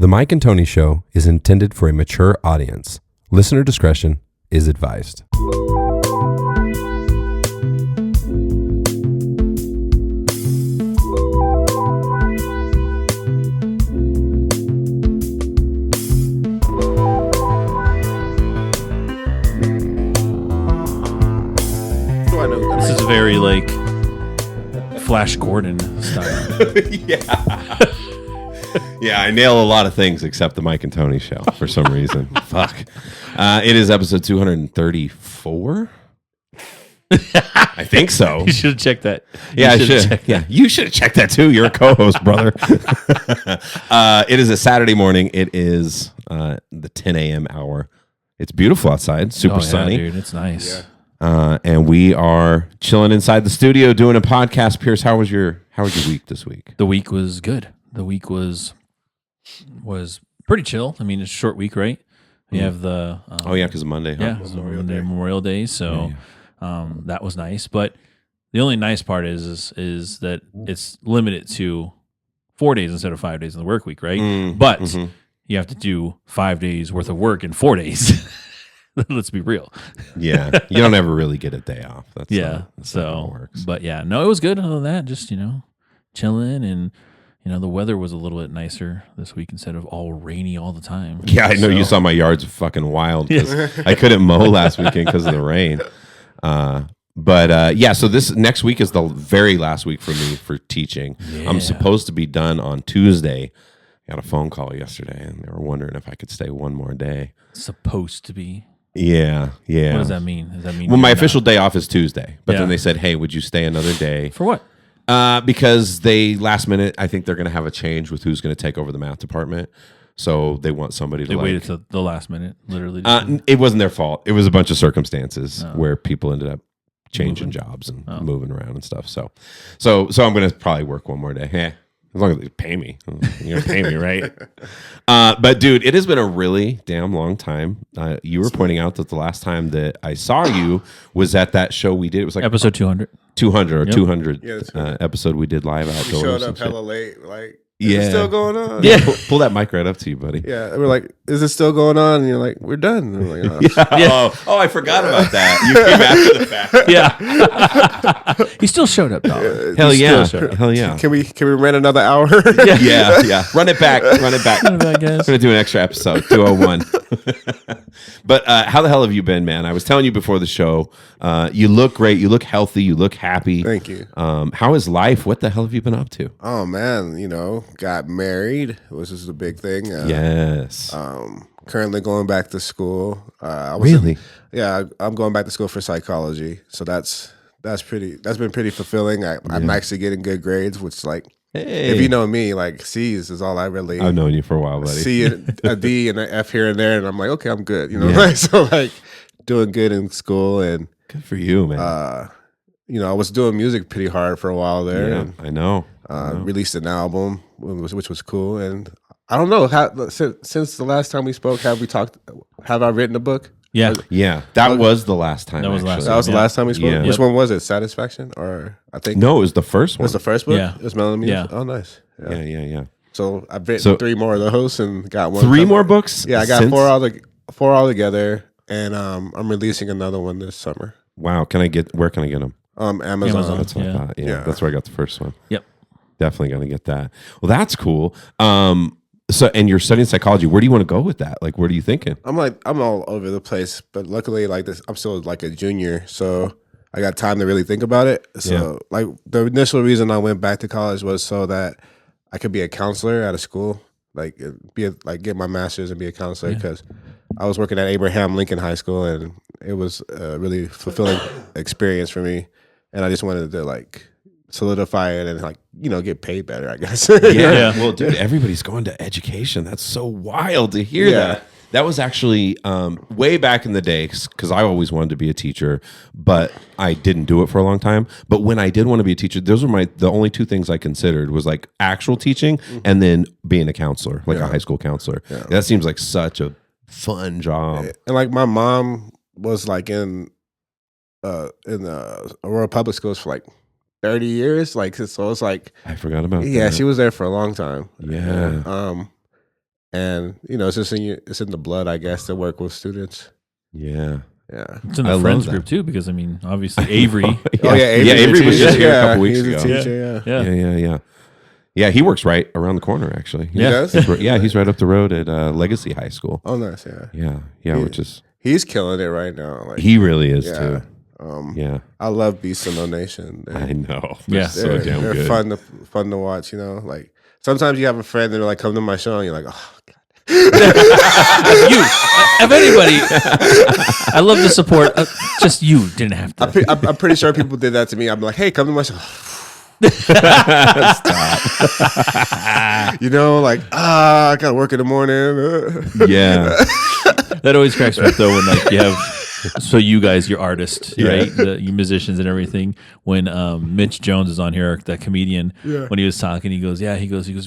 The Mike and Tony Show is intended for a mature audience. Listener discretion is advised. This is very like Flash Gordon style. Yeah, I nail a lot of things except the Mike and Tony Show for some reason. Fuck. It is episode 234. I think so. You should have checked that. Yeah, I should. Yeah, you should have checked that too. You're a co-host, brother. It is a Saturday morning. It is the 10 a.m. hour. It's beautiful outside. Super sunny. Dude, it's nice. Yeah. And we are chilling inside the studio doing a podcast. Pierce, how was your week this week? The week was good. The week was pretty chill. I mean, it's a short week, right? We have the Because of Monday. Huh? yeah, it was Memorial Day, so that was nice. But the only nice part is that it's limited to 4 days instead of 5 days in the work week, right? But you have to do 5 days worth of work in 4 days. Let's be real. Yeah, you don't ever really get a day off. That's That's not how it works. But yeah, no, it was good. Other than that, just chilling, and the weather was a little bit nicer this week instead of all rainy all the time. Yeah, I know you saw my yard's fucking wild because I couldn't mow last weekend because of the rain. So this next week is the very last week for me for teaching. Yeah. I'm supposed to be done on Tuesday. I got a phone call yesterday, and they were wondering if I could stay one more day. Supposed to be. Yeah. What does that mean? Does that mean? Well, my official day off is Tuesday, but then Yeah. they said, "Hey, would you stay another day?" For what? Because they last minute, I think they're going to have a change with who's going to take over the math department. So they want somebody to. They waited till the last minute, literally. It wasn't their fault. It was a bunch of circumstances where people ended up changing jobs and moving around and stuff. So I'm going to probably work one more day. Yeah. As long as they pay me. You're going to pay me, right? But, dude, it has been a really damn long time. You were pointing out that the last time that I saw you was at that show we did. It was like episode 200. 200 Yeah, episode we did live outdoors. We showed up and shit. hella late. Like, is it still going on? Yeah, pull that mic right up to you, buddy. Yeah, we're like, is it still going on? And you're like, we're done. And we're like, oh. Oh, I forgot about that. You came after the fact. Yeah. He still showed up, dog. Hell yeah. Still showed up. Hell yeah. Can we rent another hour? Yeah. Run it back. I We're guess. going to do an extra episode, 201. But how the hell have you been, man? I was telling you before the show, you look great. You look healthy. You look happy. Thank you. How is life? What the hell have you been up to? Oh man, got married, which is a big thing. Yes. Currently going back to school. Really? I'm going back to school for psychology. So that's been pretty fulfilling. I'm actually getting good grades, which if you know me, like C's is all I really. I've known you for a while, buddy. C, a D, and an F here and there, and I'm like, okay, I'm good. Yeah. So doing good in school, and Good for you, man. I was doing music pretty hard for a while there. Yeah, and, I know. released an album, which was cool. And I don't know since the last time we spoke, have I written a book? Yeah. Yeah, that was the last time. That was last actually. That was the last time we spoke. Yeah. Which one was it? Satisfaction, or I think No, it was the first it one. was the first book. Yeah. It was Melanie. Yeah. Oh, nice. Yeah. So I've written 3 more of those and got one. 3 more books? Yeah, I got since? 4 all together, and I'm releasing another one this summer. Wow, where can I get them? Amazon. That's what I Yeah. thought. Yeah, Yeah. that's where I got the first one. Yep. Definitely gonna get that. Well, that's cool. And you're studying psychology. Where do you want to go with that? Like, what are you thinking? I'm all over the place, but luckily, I'm still like a junior, so I got time to really think about it. So, the initial reason I went back to college was so that I could be a counselor at a school, get my master's and be a counselor, because I was working at Abraham Lincoln High School, and it was a really fulfilling experience for me, and I just wanted to solidify it and get paid better, I guess. Yeah. Well, dude, everybody's going to education. That's so wild to hear that. That was actually way back in the day, because I always wanted to be a teacher, but I didn't do it for a long time. But when I did want to be a teacher, those were the only 2 things I considered was actual teaching and then being a counselor, a high school counselor. Yeah. That seems like such a fun job. And my mom was in Aurora Public Schools for 30 years. So it's I forgot about that. Yeah, she was there for a long time. Yeah. and it's just it's in the blood, I guess, to work with students. Yeah. Yeah, it's in the friends group too, because I mean, obviously Avery. Avery was just here a couple weeks ago. Teacher, Yeah, he works right around the corner, actually. He does? He's right up the road at Legacy High School. Oh, nice, Yeah, which is... He's killing it right now. Like, he really is, too. I love Beast of No Nation. I know. They're so damn they're good. fun to watch, like, sometimes you have a friend that like, come to my show, and you're like, oh, God. If anybody, I love the support. Just you didn't have to. I'm pretty sure people did that to me. I'm like, hey, come to my show. Like, I gotta work in the morning. Yeah. That always cracks me up though, when like you have, so you guys, you're artists, right? You musicians and everything. When Mitch Jones is on here, that comedian, when he was talking, he goes,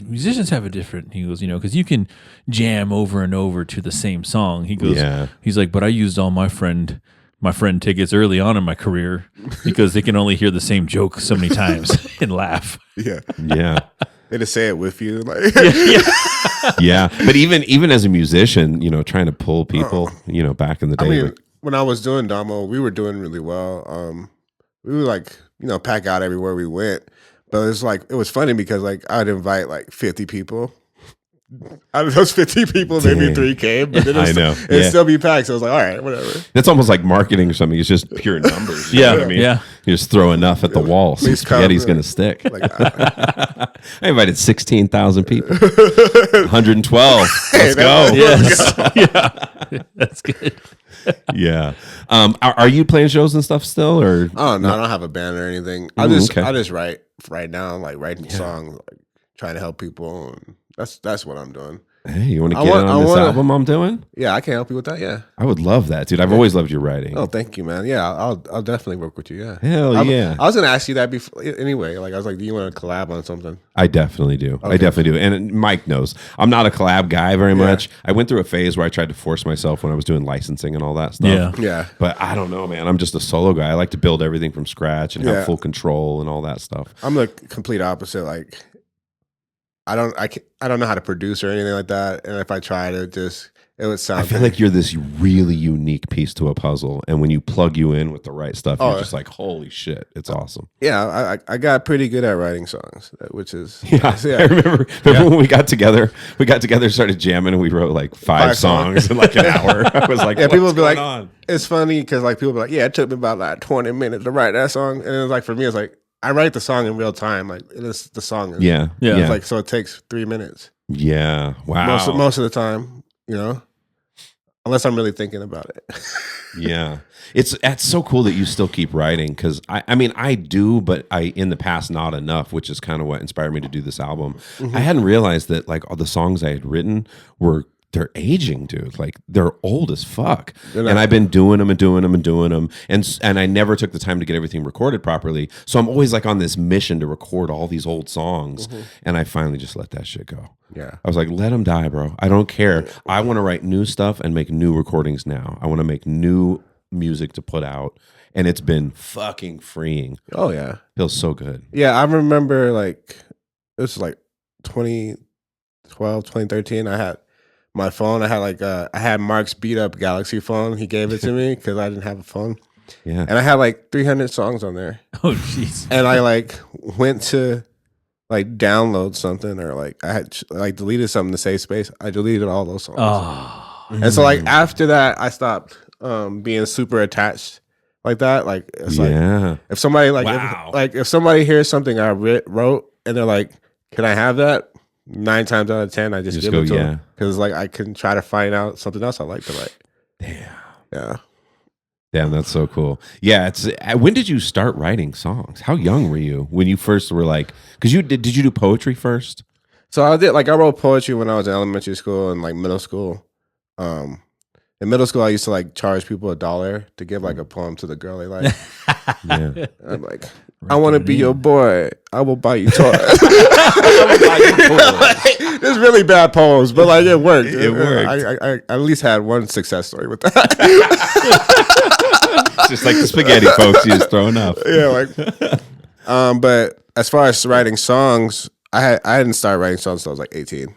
musicians have a different, because you can jam over and over to the same song. He goes, he's like, but I used all my friend tickets early on in my career because they can only hear the same joke so many times and laugh. Yeah. They just say it with you, like Yeah. But even as a musician, trying to pull people, back in the day. I mean, when I was doing Damo, we were doing really well. We would like, pack out everywhere we went. But it was funny because like I'd invite like 50 people. Out of those 50 people, maybe 3 came, but then it'd still be packed. So I was like, all right, whatever. That's almost like marketing or something. It's just pure numbers. You know what I mean? Yeah. You just throw enough at the wall so spaghetti's going to stick. Like, I invited 16,000 people. 112. Let's go. Yes. That's good. Yeah. Are you playing shows and stuff still, or? Oh no, I don't have a band or anything. I just write right now, like writing songs, like trying to help people, and that's what I'm doing. Hey, you want to get on this album I'm doing? Yeah, I can help you with that. Yeah, I would love that, dude. I've always loved your writing. Oh, thank you, man. Yeah, I'll definitely work with you. Yeah, hell yeah. I was gonna ask you that before anyway. Like I was like, do you want to collab on something? I definitely do. Okay. I definitely do. And Mike knows I'm not a collab guy very much. I went through a phase where I tried to force myself when I was doing licensing and all that stuff. Yeah. But I don't know, man. I'm just a solo guy. I like to build everything from scratch and have full control and all that stuff. I'm the complete opposite. Like I don't know how to produce or anything like that. And if I tried it would sound. I feel like you're this really unique piece to a puzzle, and when you plug you in with the right stuff, you're just like, holy shit, it's awesome. Yeah, I got pretty good at writing songs, which is I remember when we got together, started jamming, and we wrote like five songs in like an hour. I was like, people would be like, on? It's funny because like people be like, yeah, it took me about like 20 minutes to write that song, and it was like for me, it's like I write the song in real time, like the song. It's like so it takes 3 minutes. Yeah, wow. Most of the time. Unless I'm really thinking about it. Yeah. That's so cool that you still keep writing, because I mean, I do, but in the past, not enough, which is kind of what inspired me to do this album. I hadn't realized that like all the songs I had written they're aging, dude. Like they're old as fuck. And I've been doing them. And I never took the time to get everything recorded properly. So I'm always like on this mission to record all these old songs. And I finally just let that shit go. Yeah. I was like, let them die, bro. I don't care. I want to write new stuff and make new recordings now. I want to make new music to put out. And it's been fucking freeing. Oh, yeah. Feels so good. Yeah, I remember like, it was like 2012, 2013. I had my phone. I had Mark's beat up Galaxy phone. He gave it to me because I didn't have a phone. Yeah. And I had like 300 songs on there. Oh, jeez. And I like went to like download something, or like I had like deleted something to save space. I deleted all those songs. Oh. And so like after that, I stopped being super attached like that. Like it's like if somebody like if somebody hears something I wrote and they're like, "Can I have that?" 9 times out of 10, I just give it to them, because like I can try to find out something else I like to write. Damn, that's so cool. Yeah, when did you start writing songs? How young were you when you first were like? Because did you do poetry first? So I wrote poetry when I was in elementary school and like middle school. In middle school, I used to like charge people $1 to give like a poem to the girl they like. Yeah, I'm like, I want to be your boy. I will buy you toys. There's really bad poems, but like it worked. It worked. I at least had one success story with that. Just like the spaghetti, folks. You just throw enough. Yeah, like. But as far as writing songs, I hadn't started writing songs until I was like 18.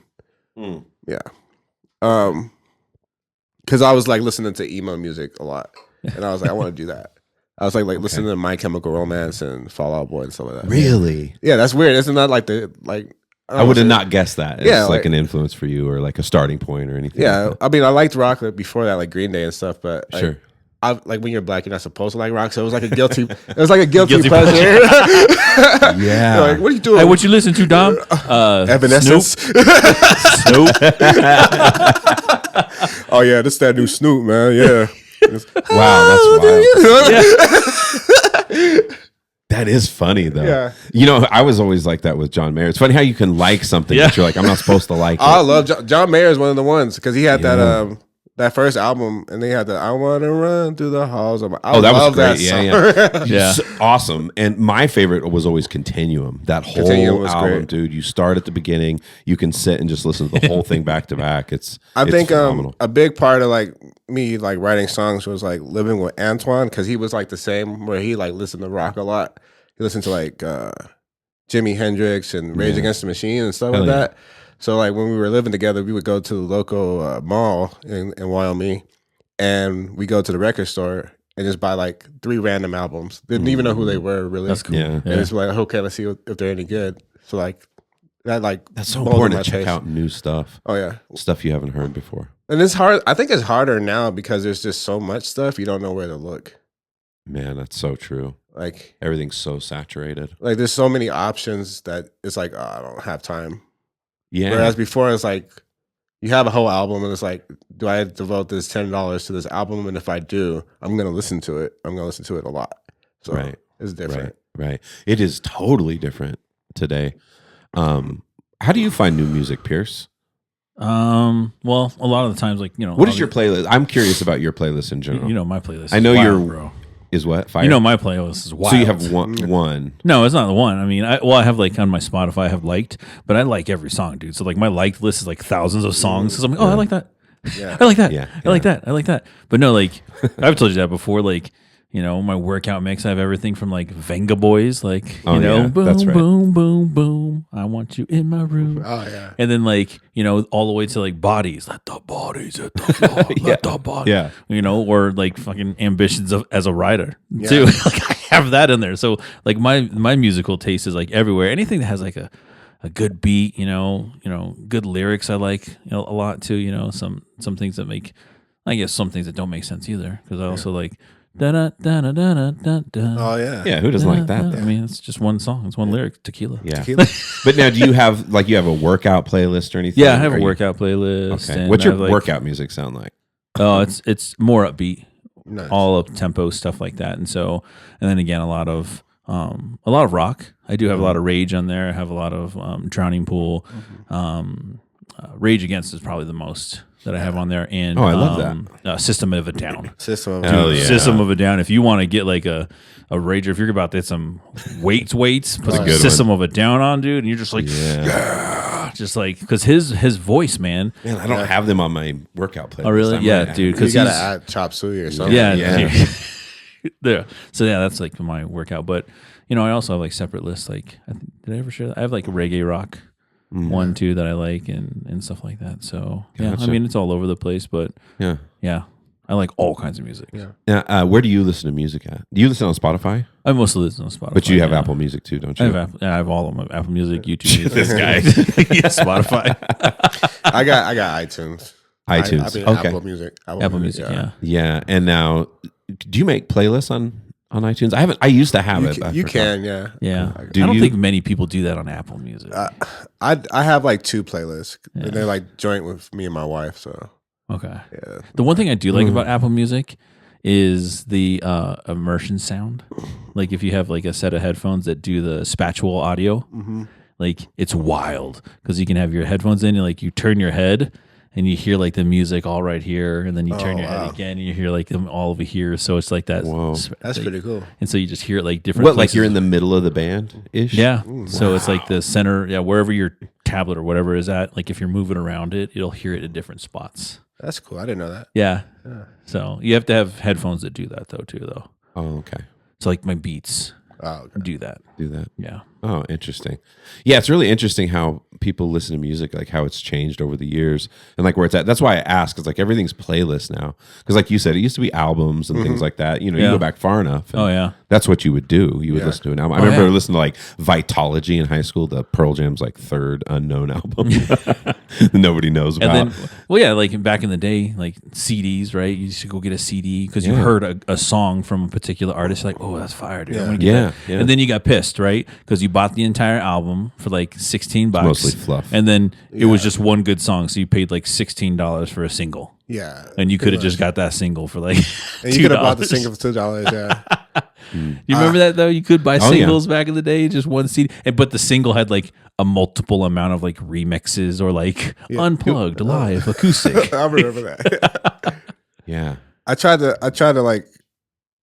Yeah. Because I was like listening to emo music a lot, and I was like, I want to do that. I was like listening to My Chemical Romance and Fall Out Boy and stuff like that. Really? Yeah, that's weird. Isn't that like the like? I would have not guessed that. It's Yeah, like an influence for you or like a starting point or anything. Yeah, like I mean, I liked rock before that, like Green Day and stuff. But like, sure. like when you're black, you're not supposed to like rock, so it was like a guilty. It was like a guilty pleasure. Yeah. Like, what are you doing? Hey, what you listen to, Dom? Evanescence. Snoop. Oh yeah, this that new Snoop, man. Yeah. Wow, that's wild. Yeah. That is funny though. Yeah. You know, I was always like that with John Mayer. It's funny how you can like something that you're like, I'm not supposed to like it. I love John Mayer is one of the ones because he had that first album and they had the I Want to Run Through the Halls of My. That was great. Yeah. Yeah. Awesome. And my favorite was always Continuum. That whole Continuum was album, great. dude. You start at the beginning, you can sit and just listen to the whole thing back to back. I think phenomenal. a big part of like me like writing songs was like living with Antoine because he was like the same where he like listened to rock a lot. He listened to like Jimi Hendrix and Rage Against the Machine and stuff like that. So like when we were living together, we would go to the local mall in Wyoming, and we go to the record store and just buy like 3 random albums. Didn't even know who they were really. That's cool. Yeah. And it's like, okay, let's see if they're any good. So like that That's so molded important my to check taste. out new stuff. Oh yeah, Stuff you haven't heard before. and it's hard. I think it's harder now because there's just so much stuff you don't know where to look. Man, that's so true. Like Everything's so saturated. there's so many options that it's like, oh, I don't have time. Yeah. Whereas before it's like you have a whole album and it's like, do I devote this $10 to this album? And if I do, I'm gonna listen to it. I'm gonna listen to it a lot. So Right. it's different. Right. It is totally different today. How do you find new music, Pierce? Well, a lot of the times, like, you know, What is your playlist? I'm curious about your playlist in general. You know, my playlist. I know is wild, your bro. Is what? Fire? You know, my playlist is wild. So you have one. No, it's not the one. I mean, I have like on my Spotify, I have liked, but I like every song, dude. So like my liked list is like thousands of songs. Because I'm like, oh, I like that. Yeah. I like that. Yeah, I like that. I like that. But no, like I've told you that before. Like, you know, my workout mix, I have everything from like Venga Boys, like, Oh, you know, yeah, boom, that's right. boom, boom, boom. I want you in my room. Oh yeah. And then like, you know, all the way to like Bodies. Let the bodies hit the floor. Let the bodies. Yeah. You know, or like fucking Ambitions as a writer too. Like I have that in there. So like my musical taste is like everywhere. Anything that has like a good beat, you know, good lyrics I like, you know, a lot too, you know, some things that make, I guess some things that don't make sense either. Because I also like da da da da da da da. Oh yeah. Yeah, who doesn't like that? I mean, it's just one song. It's one lyric, tequila. Yeah. Tequila. But now, do you have a workout playlist or anything? Yeah, I have Are a you- workout playlist. Okay. and What's I your have, like, workout music sound like? Oh, it's more upbeat, Nice. all up tempo stuff like that. And so, and then again, a lot of rock. I do have a lot of Rage on there. I have a lot of Drowning Pool. Rage Against is probably the most that I have on there. And I love that. System of a Down. System of Hell yeah. System of a Down. If you want to get like a rager, if you're about to hit some weights, put some a good System of a Down on, dude, and you're just like, Yeah. just like, because his voice, man. Man, I don't have them on my workout playlist. Oh, really? I Yeah, might dude. You Because gotta add chop suey or something. Yeah. Yeah. There. So yeah, that's like my workout. But you know, I also have like separate lists. Like, did I ever share that? I have like a reggae rock one, two that I like and stuff like that. So yeah, Gotcha. I mean, it's all over the place. But Yeah. yeah, I like all kinds of music. Yeah. Now, where do you listen to music at? Do you listen on Spotify? I mostly listen on Spotify. But you have yeah. Apple Music too, don't I you? have Apple. Yeah, I have all of my Apple Music, YouTube Music. This guy. Yeah, Spotify. I got iTunes. iTunes. I mean, Okay. Apple Music. Apple Music. Yeah. Yeah. And now, do you make playlists on iTunes? I haven't. I used to have it. but I You forgot. can, yeah. Yeah. Do I don't you- think many people do that on Apple Music. I have like 2 playlists. And they're like joint with me and my wife. So Okay. yeah. The one thing I do like about Apple Music is the immersion sound. Like if you have like a set of headphones that do the spatial audio, like it's wild because you can have your headphones in and like you turn your head and you hear like the music all right here, and then you turn your head again and you hear like them all over here. So it's like that. Whoa. That's pretty cool. And so you just hear it like different. What, like places. you're in the middle of the band ish? Yeah. So it's like the center, wherever your tablet or whatever is at, like if you're moving around it, it'll hear it in different spots. That's cool. I didn't know that. Yeah. So you have to have headphones that do that though, too, though. Oh, okay. So like my Beats Oh, okay. do that. do that. Yeah. Oh, interesting. Yeah, it's really interesting how people listen to music, like how it's changed over the years and like where it's at. That's why I ask, because like everything's playlist now. Because like you said, it used to be albums and things like that. You know, you go back far enough. And that's what you would do. You would listen to an album. I remember listening to like Vitology in high school, the Pearl Jam's like third unknown album that nobody knows about. And then, like back in the day, like CDs, right? You used to go get a CD because you heard a song from a particular artist. Like, oh, that's fire, dude. I want to get that. And then you got pissed, right? Because you bought the entire album for like $16. Mostly fluff. And then it was just one good song. So you paid like $16 for a single. Yeah. And you could have just got that single for like and you could have bought the single for $2, yeah. You remember that though? You could buy singles back in the day, just one CD. But the single had like a multiple amount of like remixes or like unplugged, live, acoustic. I remember that. Yeah. I tried to like,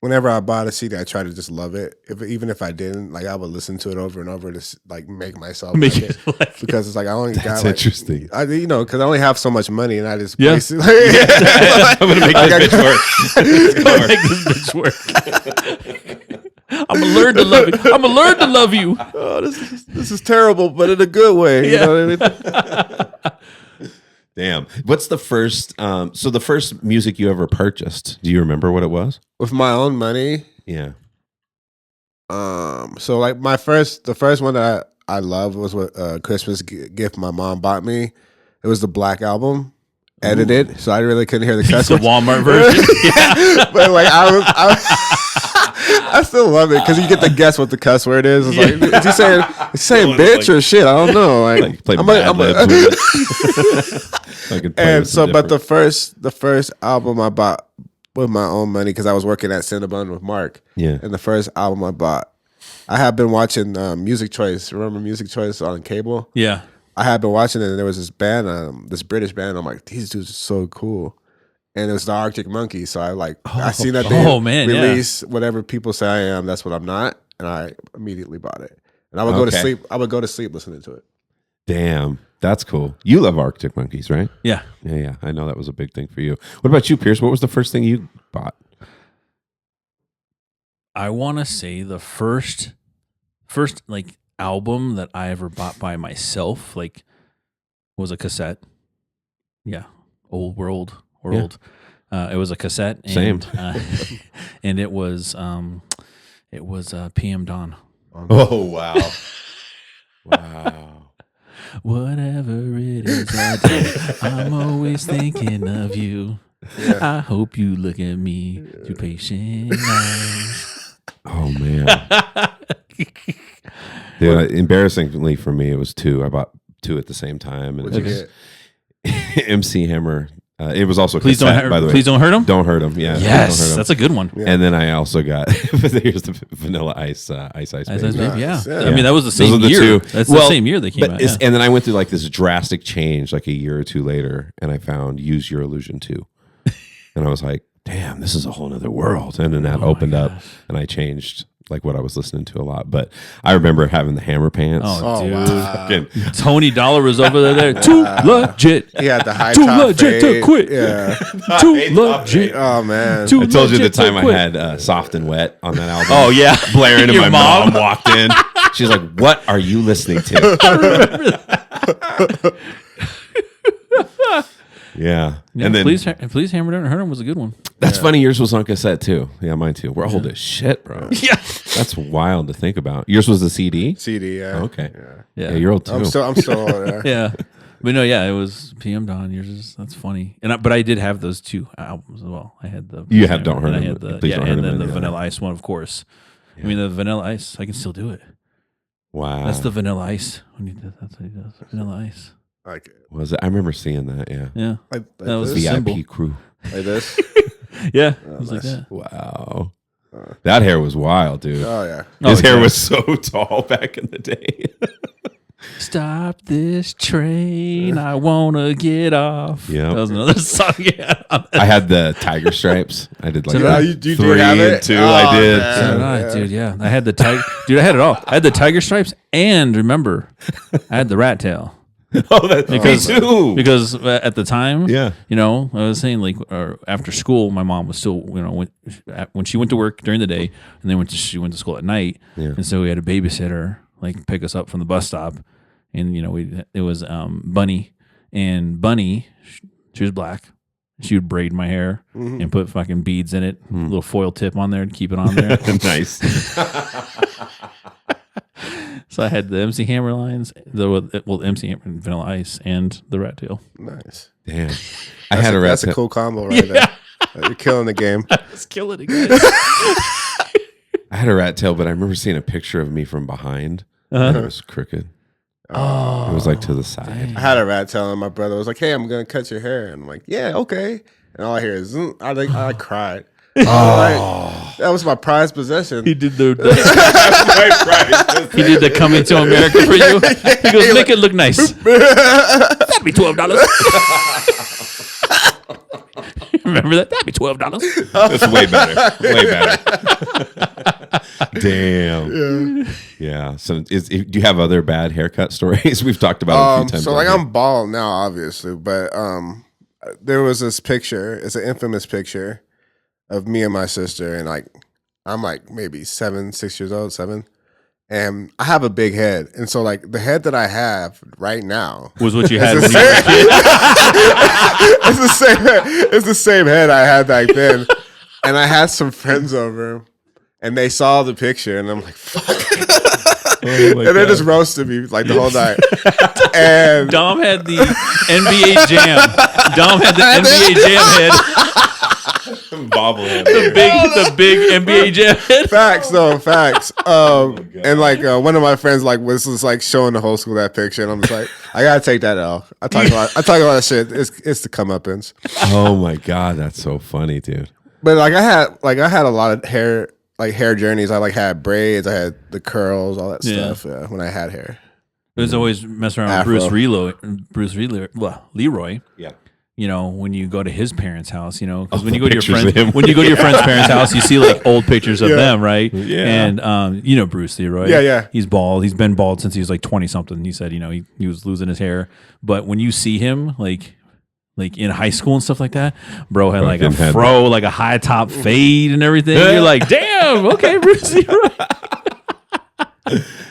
whenever I bought a CD, I tried to just love it. Even if I didn't, like I would listen to it over and over to like make myself like it. Because it's like I only got like, interesting. Because I only have so much money and I just basically I'm gonna make this bitch work. I'm gonna make this bitch work. I'm gonna learn to love you. I'm gonna learn to love you. Oh, this is terrible, but in a good way. You know what I mean? Damn. What's the first so the first music you ever purchased? Do you remember what it was? With my own money? Yeah. So like the first one that I loved was what Christmas gift my mom bought me. It was the Black Album, edited, so I really couldn't hear the cuss The words. Walmart version. But like I still love it because you get to guess what the cuss word is. It's like, is he saying bitch or shit? I don't know. Like play I'm Mad Libs with it. and so, but the first album I bought with my own money because I was working at Cinnabon with Mark. Yeah. And the first album I bought, I had been watching Music Choice. Remember Music Choice on cable? Yeah. I had been watching it, and there was this band, this British band. I'm like, these dudes are so cool. And it was the Arctic Monkeys. So I seen that they release whatever people say I am, that's what I'm not. And I immediately bought it. And I would go to sleep. I would go to sleep listening to it. Damn. That's cool. You love Arctic Monkeys, right? Yeah. Yeah. I know that was a big thing for you. What about you, Pierce? What was the first thing you bought? I want to say the first like album that I ever bought by myself, like, was a cassette. Yeah. Old World. It was a cassette. And, Same. And it was PM Dawn. Oh, wow. Wow. Whatever it is I do, I'm always thinking of you. Yeah. I hope you look at me through patient eyes. Oh, man. Dude, embarrassingly for me, it was two. I bought two at the same time. And What'd you get? MC Hammer. It was also Please cassette, don't by the way. Please don't hurt him. Don't hurt him. Yeah. Yes, Don't hurt him. that's a good one. Yeah. And then I also got here's the Vanilla Ice Ice Baby. Yeah. Yeah. I mean, that was the same Those are the year. two. That's the same year they came out. Yeah. And then I went through like this drastic change like a year or two later, and I found Use Your Illusion 2. And I was like, damn, this is a whole nother world. And then that opened up, and I changed like what I was listening to a lot. But I remember having the Hammer Pants. Oh, dude. Wow. Tony Dollar was over there. Too legit. He had the high Too top legit fade. to quit. Yeah. Too legit. Oh man. Too I told you the legit to time I quit. had Soft and Wet on that album. Oh, yeah. Blaring, and Your my mom walked in. She's like, "What are you listening to?" I remember that. Yeah. Yeah, And then please Hammer Don't Hurt Him was a good one. that's funny. Yours was on cassette too. Yeah, mine too. We're old as shit, bro. Yeah. That's wild to think about. Yours was the CD. CD. Yeah. Okay. Yeah. Yeah, you're old too. I'm still old, yeah. Yeah. But no, yeah, it was PM Dawn. Yours is, that's funny. But I did have those two albums as well. I had the You had Don't Hurt and I Him, had the Please Don't Hurt and Him, then the yeah. Vanilla Ice one, of course. I mean, the Vanilla Ice, I can still do it. Wow. That's the Vanilla Ice. When you did, that's what he does. Vanilla Ice. Like it. Was it? I remember seeing that. Yeah. Yeah. Like That was this? the VIP symbol. crew. Like this. Yeah. It was like nice. that. Wow. That hair was wild, dude. Oh yeah. His hair yeah. was so tall back in the day. Stop this train. I want to get off. Yeah. That was another song. Yeah. I had the tiger stripes. I did like So did I. You did 3 have and it? 2. Oh, I did. man. So did I, dude. Yeah. I had the tiger. Dude, I had it all. I had the tiger stripes and remember, I had the rat tail. Oh, me too. Because at the time, Yeah. you know, I was saying like after school, my mom was still, you know, when she went to work during the day, and then she went to school at night, and so we had a babysitter like pick us up from the bus stop, and you know it was Bunny, and Bunny, she was black. She would braid my hair and put fucking beads in it, little foil tip on there to keep it on there. Nice. So I had the MC Hammer lines, the MC Hammer and Vanilla Ice, and the rat tail. Nice. Damn. I had a rat That's tail. a cool combo right there. You're killing the game. Let's kill it again. I had a rat tail, but I remember seeing a picture of me from behind. And it was crooked. Oh, It was like to the side. I had a rat tail, and my brother was like, "Hey, I'm gonna cut your hair," and I'm like, "Yeah, okay." And all I hear is, I cried. Like, that was my prized possession. he did the he did the Coming to America for you. He goes, make it look nice. That'd be $12. Remember that? That'd be $12. That's way better. Way better. Damn. Yeah. So, do you have other bad haircut stories? We've talked about it a few times. So, like, I'm bald now, obviously, but there was this picture. It's an infamous picture of me and my sister, and like, I'm like maybe 6 years old, 7. And I have a big head. And so, like, the head that I have right now was what you had when you were a kid. It's the same head I had back then. And I had some friends over, and they saw the picture, and I'm like, fuck. And they just roasted me like the whole night. And Dom had the NBA Jam. Dom had the NBA Jam head. Bobblehead. The big NBA Jam head. Facts. And like one of my friends like was just like showing the whole school that picture, and I'm just like, I gotta take that out. I talk a lot of shit. It's the comeuppance. Oh my God, that's so funny, dude. But like I had a lot of hair journeys. I like had braids. I had the curls, all that stuff. Yeah, when I had hair. It was always messing around with Leroy. Yeah. You know, when you go to his parents' house, you know, because when you go to your friend's parents' house, you see like old pictures of them, right? Yeah. And you know Bruce Leroy. Yeah. He's bald. He's been bald since he was like 20 something. He said, you know, he was losing his hair. But when you see him like in high school and stuff like that, bro had like a fro, like a high top fade and everything. You're like, damn, okay, Bruce Leroy.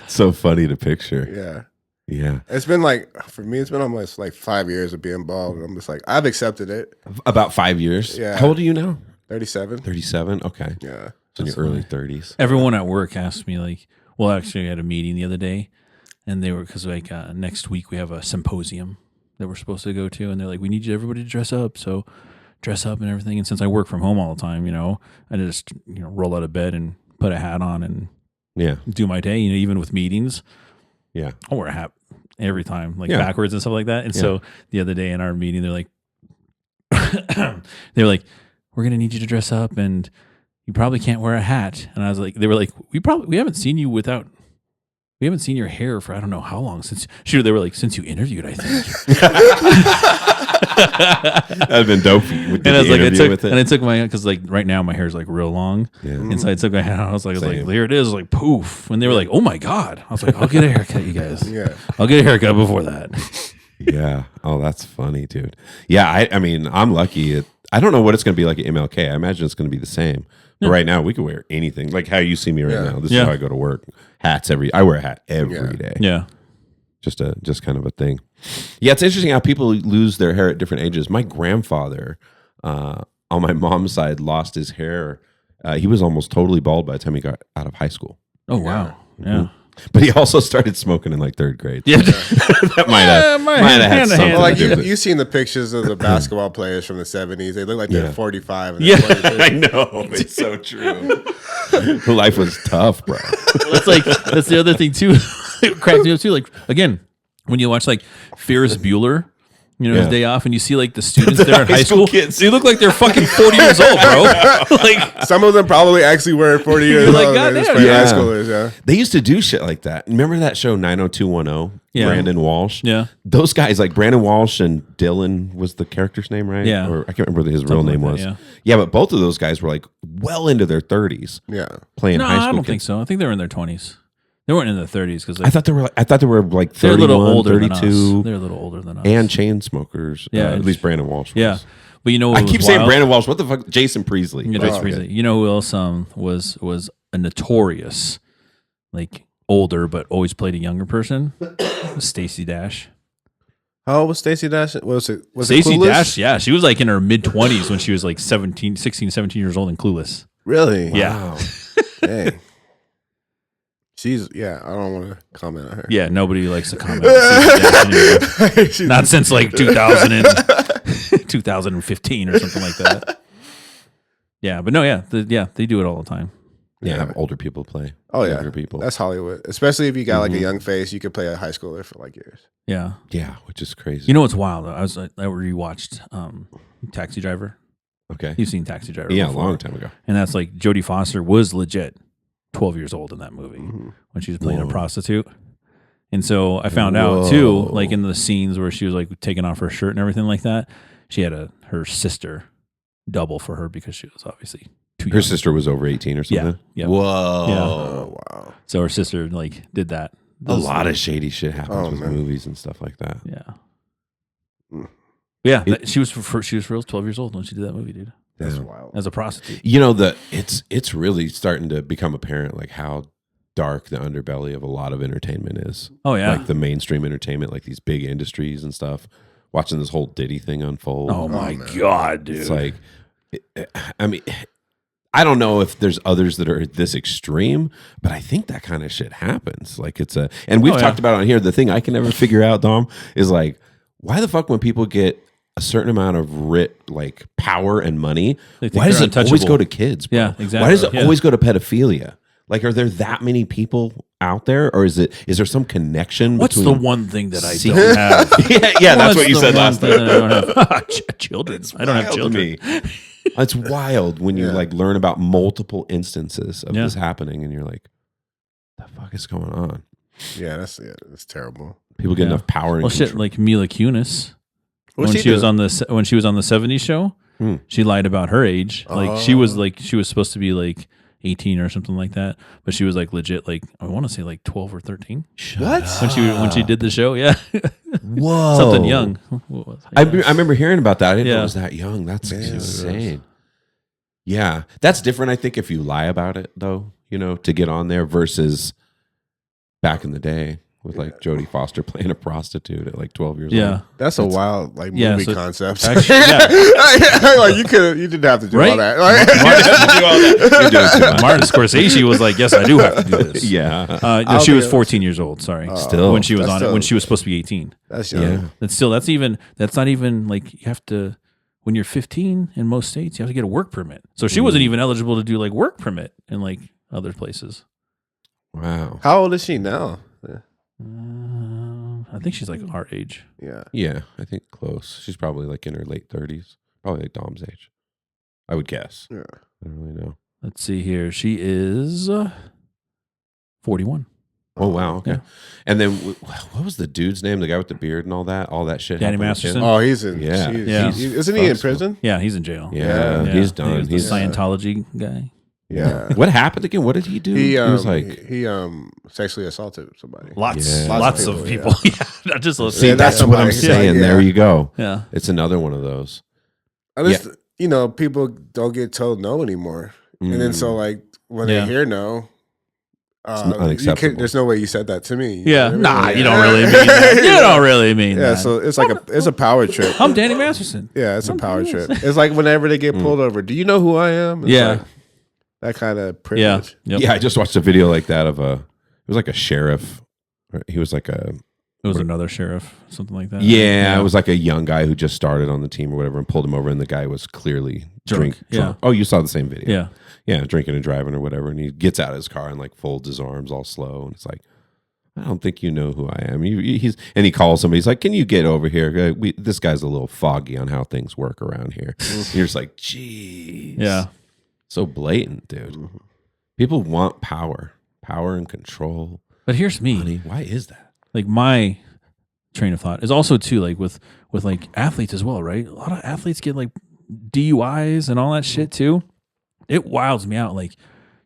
So funny to picture. Yeah. Yeah. It's been like, for me, it's been almost like 5 years of being bald. And I'm just like, I've accepted it. About 5 years. Yeah. How old are you now? 37. 37. Okay. Yeah. So in your early 30s. Everyone at work asked me like, well, actually I had a meeting the other day, and they were, because like next week we have a symposium that we're supposed to go to, and they're like, we need everybody to dress up. So dress up and everything. And since I work from home all the time, you know, I just, you know, roll out of bed and put a hat on and do my day, you know, even with meetings. Yeah. I'll wear a hat every time, like backwards and stuff like that. And so the other day in our meeting, they're like, we're going to need you to dress up, and you probably can't wear a hat. And I was like, they were like, we haven't seen you without, we haven't seen your hair for I don't know how long since. They were like, since you interviewed, I think. That'd have been dope. And I was like, it took my, because like right now my hair is like real long. Yeah. And so I took my hat out. I was like, here it is, like poof. And they were like, oh my God. I was like, I'll get a haircut, you guys. Yeah. I'll get a haircut before that. Yeah. Oh, that's funny, dude. Yeah. I mean, I'm lucky. I don't know what it's going to be like at MLK. I imagine it's going to be the same. But right now, we can wear anything. Like how you see me right now. This is how I go to work. Hats I wear a hat every day. Yeah. Just kind of a thing. Yeah, it's interesting how people lose their hair at different ages. My grandfather, on my mom's side, lost his hair. He was almost totally bald by the time he got out of high school. Oh, wow. Yeah. Mm-hmm. But he also started smoking in like 3rd grade. Yeah. That might have had something. Well, like you've seen the pictures of the basketball players from the 70s. They look like they're 45. And I know. It's so true. Life was tough, bro. Well, that's the other thing too. It cracks me up too. Like again, when you watch like Ferris Bueller, you know, his day off, and you see like the students there in high school kids, they look like they're fucking 40 years old, bro. Like some of them probably actually were 40 years old. Like, goddamn. High schoolers, yeah. They used to do shit like that. Remember that show 90210? Yeah. Brandon Walsh? Yeah. Those guys, like Brandon Walsh and Dylan was the character's name, right? Yeah. Or I can't remember what his real name was. Yeah, but both of those guys were like well into their 30s. Yeah. Playing high school I don't kids. think so. I think they were in their 20s. They weren't in the 30s because I thought they were. Like they're a 31, little older 32, than us. They're a little older than us. and chain smokers. Yeah, at least Brandon Walsh was. Yeah, but you know, what I was keep saying wild? Brandon Walsh. What the fuck? Jason Priestley. Yeah, Jason Priestley. You know who else was a notorious, like older but always played a younger person? Stacey Dash. How old was Stacey Dash? Was it Stacey Clueless? Dash, yeah, she was like in her mid 20s when she was like 16, 17 years old and Clueless. Really? Yeah. Dang. I don't want to comment on her. Yeah, nobody likes to comment on Stacey Dash anymore. Not since like 2015 or something like that. Yeah, but no, they do it all the time. Yeah, have older people play. Oh yeah, younger people. That's Hollywood. Especially if you got like a young face, you could play a high schooler for like years. Yeah. Yeah, which is crazy. You know what's wild? I rewatched Taxi Driver. Okay. You've seen Taxi Driver Yeah, before. a long time ago. And that's like Jodie Foster was legit 12 years old in that movie when she was playing a prostitute. And so I found out too, like in the scenes where she was like taking off her shirt and everything like that, she had her sister double for her because she was obviously too young. Her sister was over 18 or something? Yeah. Whoa. Yeah. Oh wow. So her sister like did that. A lot of shady shit happens with movies and stuff like that. Yeah. Yeah, she was real 12 years old when she did that movie, dude. That's wild. As a prostitute. You know, it's really starting to become apparent like how dark the underbelly of a lot of entertainment is. Oh yeah. Like the mainstream entertainment, like these big industries and stuff. Watching this whole Diddy thing unfold. Oh my God, dude. It's like, I mean, I don't know if there's others that are this extreme, but I think that kind of shit happens. Like and we've talked about it on here. The thing I can never figure out, Dom, is like, why the fuck when people get a certain amount of like power and money, why does it always go to kids? Bro? Yeah, exactly. Why does it always go to pedophilia? Like, are there that many people out there, or is there some connection? What's between the one thing that I don't have? yeah, that's what you said last time. I don't have children. I don't have children. It's wild when you like learn about multiple instances of this happening, and you're like, "The fuck is going on?" Yeah, that's terrible. People get enough power. Well, shit, like Mila Kunis What's when she she was doing? on the 70s show, she lied about her age. Like she was supposed to be like 18 or something like that, but she was like legit, like I want to say like 12 or 13. What? When she did the show, yeah. Whoa, Something young. What was it? I remember hearing about that. I didn't know Yeah. it was that young. That's insane. Yeah, that's different. I think if you lie about it, though, to get on there versus back in the day with like Jodie Foster playing a prostitute at like 12 years old. That's a wild like movie so concept. actually, Like you didn't have to do all Right? that. Like, You're doing too much. Martin Scorsese was like, "Yes, I do have to do this." Yeah, No, she was 14 years old. Sorry, Still. when she was That's on it, still- when she was supposed to be 18. that's young. yeah. That's not even like you have to. When you're 15 in most states, you have to get a work permit. So she wasn't even eligible to do like work permit in like other places. Wow. How old is she now? I think she's like our age. Yeah. Yeah, I think close. She's probably like in her late 30s, probably like Dom's age. I would guess. Yeah. I don't really know. Let's see here. She is 41. Oh wow. Okay. Yeah. And then what was the dude's name? The guy with the beard and all that shit. Danny happened with Masterson? him? Oh, he's in. Yeah. Yeah. Isn't he in prison? Yeah, he's in jail. Yeah, he's done. He was the Scientology guy. Yeah. What happened again? What did he do? He was like, he sexually assaulted somebody. Lots Yeah. of people. Yeah, not just those. see, Yeah, that's that's what I'm somebody- saying. yeah. There you go. Yeah. It's another one of those. At least people don't get told no anymore, and then so like when they hear no, unacceptable. there's no way you said that to me. Yeah. You know what I Nah, mean? you don't really mean that. You don't really mean Yeah, that. so it's like it's a power trip. I'm Danny Masterson. Yeah, it's a power trip. It's like whenever they get pulled over, do you know who I am? It's Yeah. like that kind of Yeah. privilege. Yep. Yeah, I just watched a video like that of it was like a sheriff. He was like a It was another sheriff, something like that. Yeah, it was like a young guy who just started on the team or whatever, and pulled him over, and the guy was clearly Drunk. drunk. Oh, you saw the same video? Yeah. Yeah, drinking and driving or whatever, and he gets out of his car and like folds his arms all slow, and it's like, I don't think you know who I am. He calls somebody. He's like, "Can you get over here? This guy's a little foggy on how things work around here." You're just like, "Geez, Yeah. so blatant, dude." People want power and control. But here's me. Money. Why is that? Like my train of thought is also too like with like athletes as well, right? A lot of athletes get like DUIs and all that shit too. It wilds me out. Like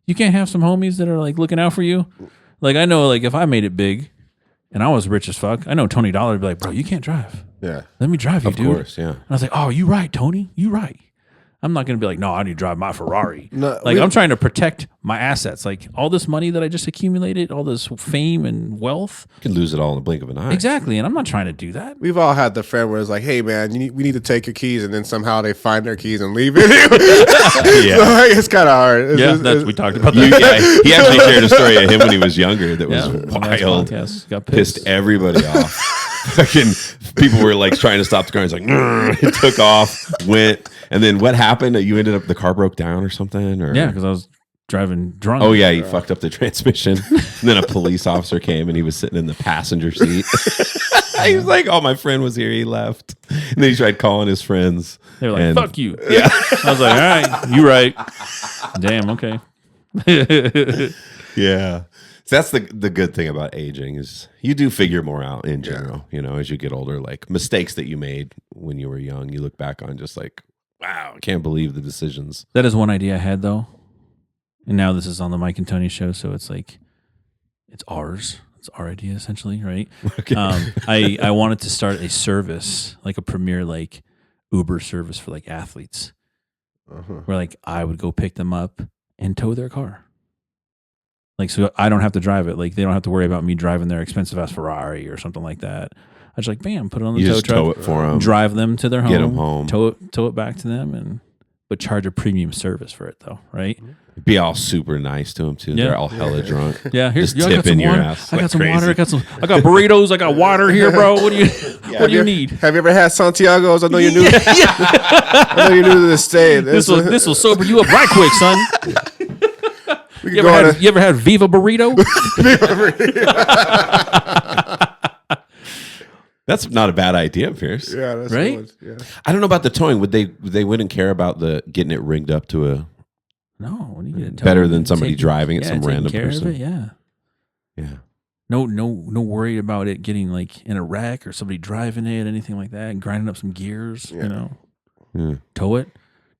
you can't have some homies that are like looking out for you Like I know, like if I made it big, and I was rich as fuck, I know Tony Dollar would be like, bro, you can't drive. Yeah. Let me drive you, dude. Of course, yeah. And I was like, oh, you right, Tony. You right. I'm not going to be like, no, I need to drive my Ferrari. No, like, I'm trying to protect my assets. Like, all this money that I just accumulated, all this fame and wealth. You can lose it all in the blink of an eye. Exactly. And I'm not trying to do that. We've all had the friend where it's like, hey, man, we need to take your keys. And then somehow they find their keys and leave it. Yeah. So, like, it's kind of hard. We talked about that. He actually shared a story of him when he was younger that was wild. Got pissed everybody off. Fucking people were like trying to stop the car. It's like, it took off, went. And then what happened? You ended up, the car broke down or something? Or? Yeah, because I was driving drunk. Oh, yeah, you fucked up the transmission. And then a police officer came and he was sitting in the passenger seat. He was like, oh, my friend was here. He left. And then he tried calling his friends. They were like, fuck you. Yeah. I was like, all right, you right. Damn, okay. Yeah. So that's the good thing about aging is you do figure more out in general, you know, as you get older, like mistakes that you made when you were young, you look back on just like, wow, I can't believe the decisions. That is one idea I had though. And now this is on the Mike and Tony show. So it's like, it's ours. It's our idea essentially, right? Okay. I wanted to start a service, like a premier, like Uber service for like athletes where like I would go pick them up and tow their car. Like, so I don't have to drive it. Like, they don't have to worry about me driving their expensive ass Ferrari or something like that. I just like, bam, put it on the tow truck. Tow it for them. Drive them to their home. Get them home. Tow it back to them, but charge a premium service for it, though, right? Be all super nice to them, too. Yeah. They're all hella drunk. Yeah, here's Just I got some tipping your water. ass I got like some crazy. water. I got burritos. I got water here, bro. What do you what do you need? Have you ever had Santiago's? I know you're new. I know you're new to the state. This will sober you up right quick, son. You ever had Viva Burrito? That's not a bad idea, Pierce. Yeah, that's right. Yeah. I don't know about the towing. They wouldn't care about the getting it rigged up to a No, when you get it better towed, than somebody driving it, some taking random care of person. it, yeah. Yeah. No worry about it getting like in a wreck or somebody driving it, anything like that, and grinding up some gears. Yeah. You know, Yeah. tow it,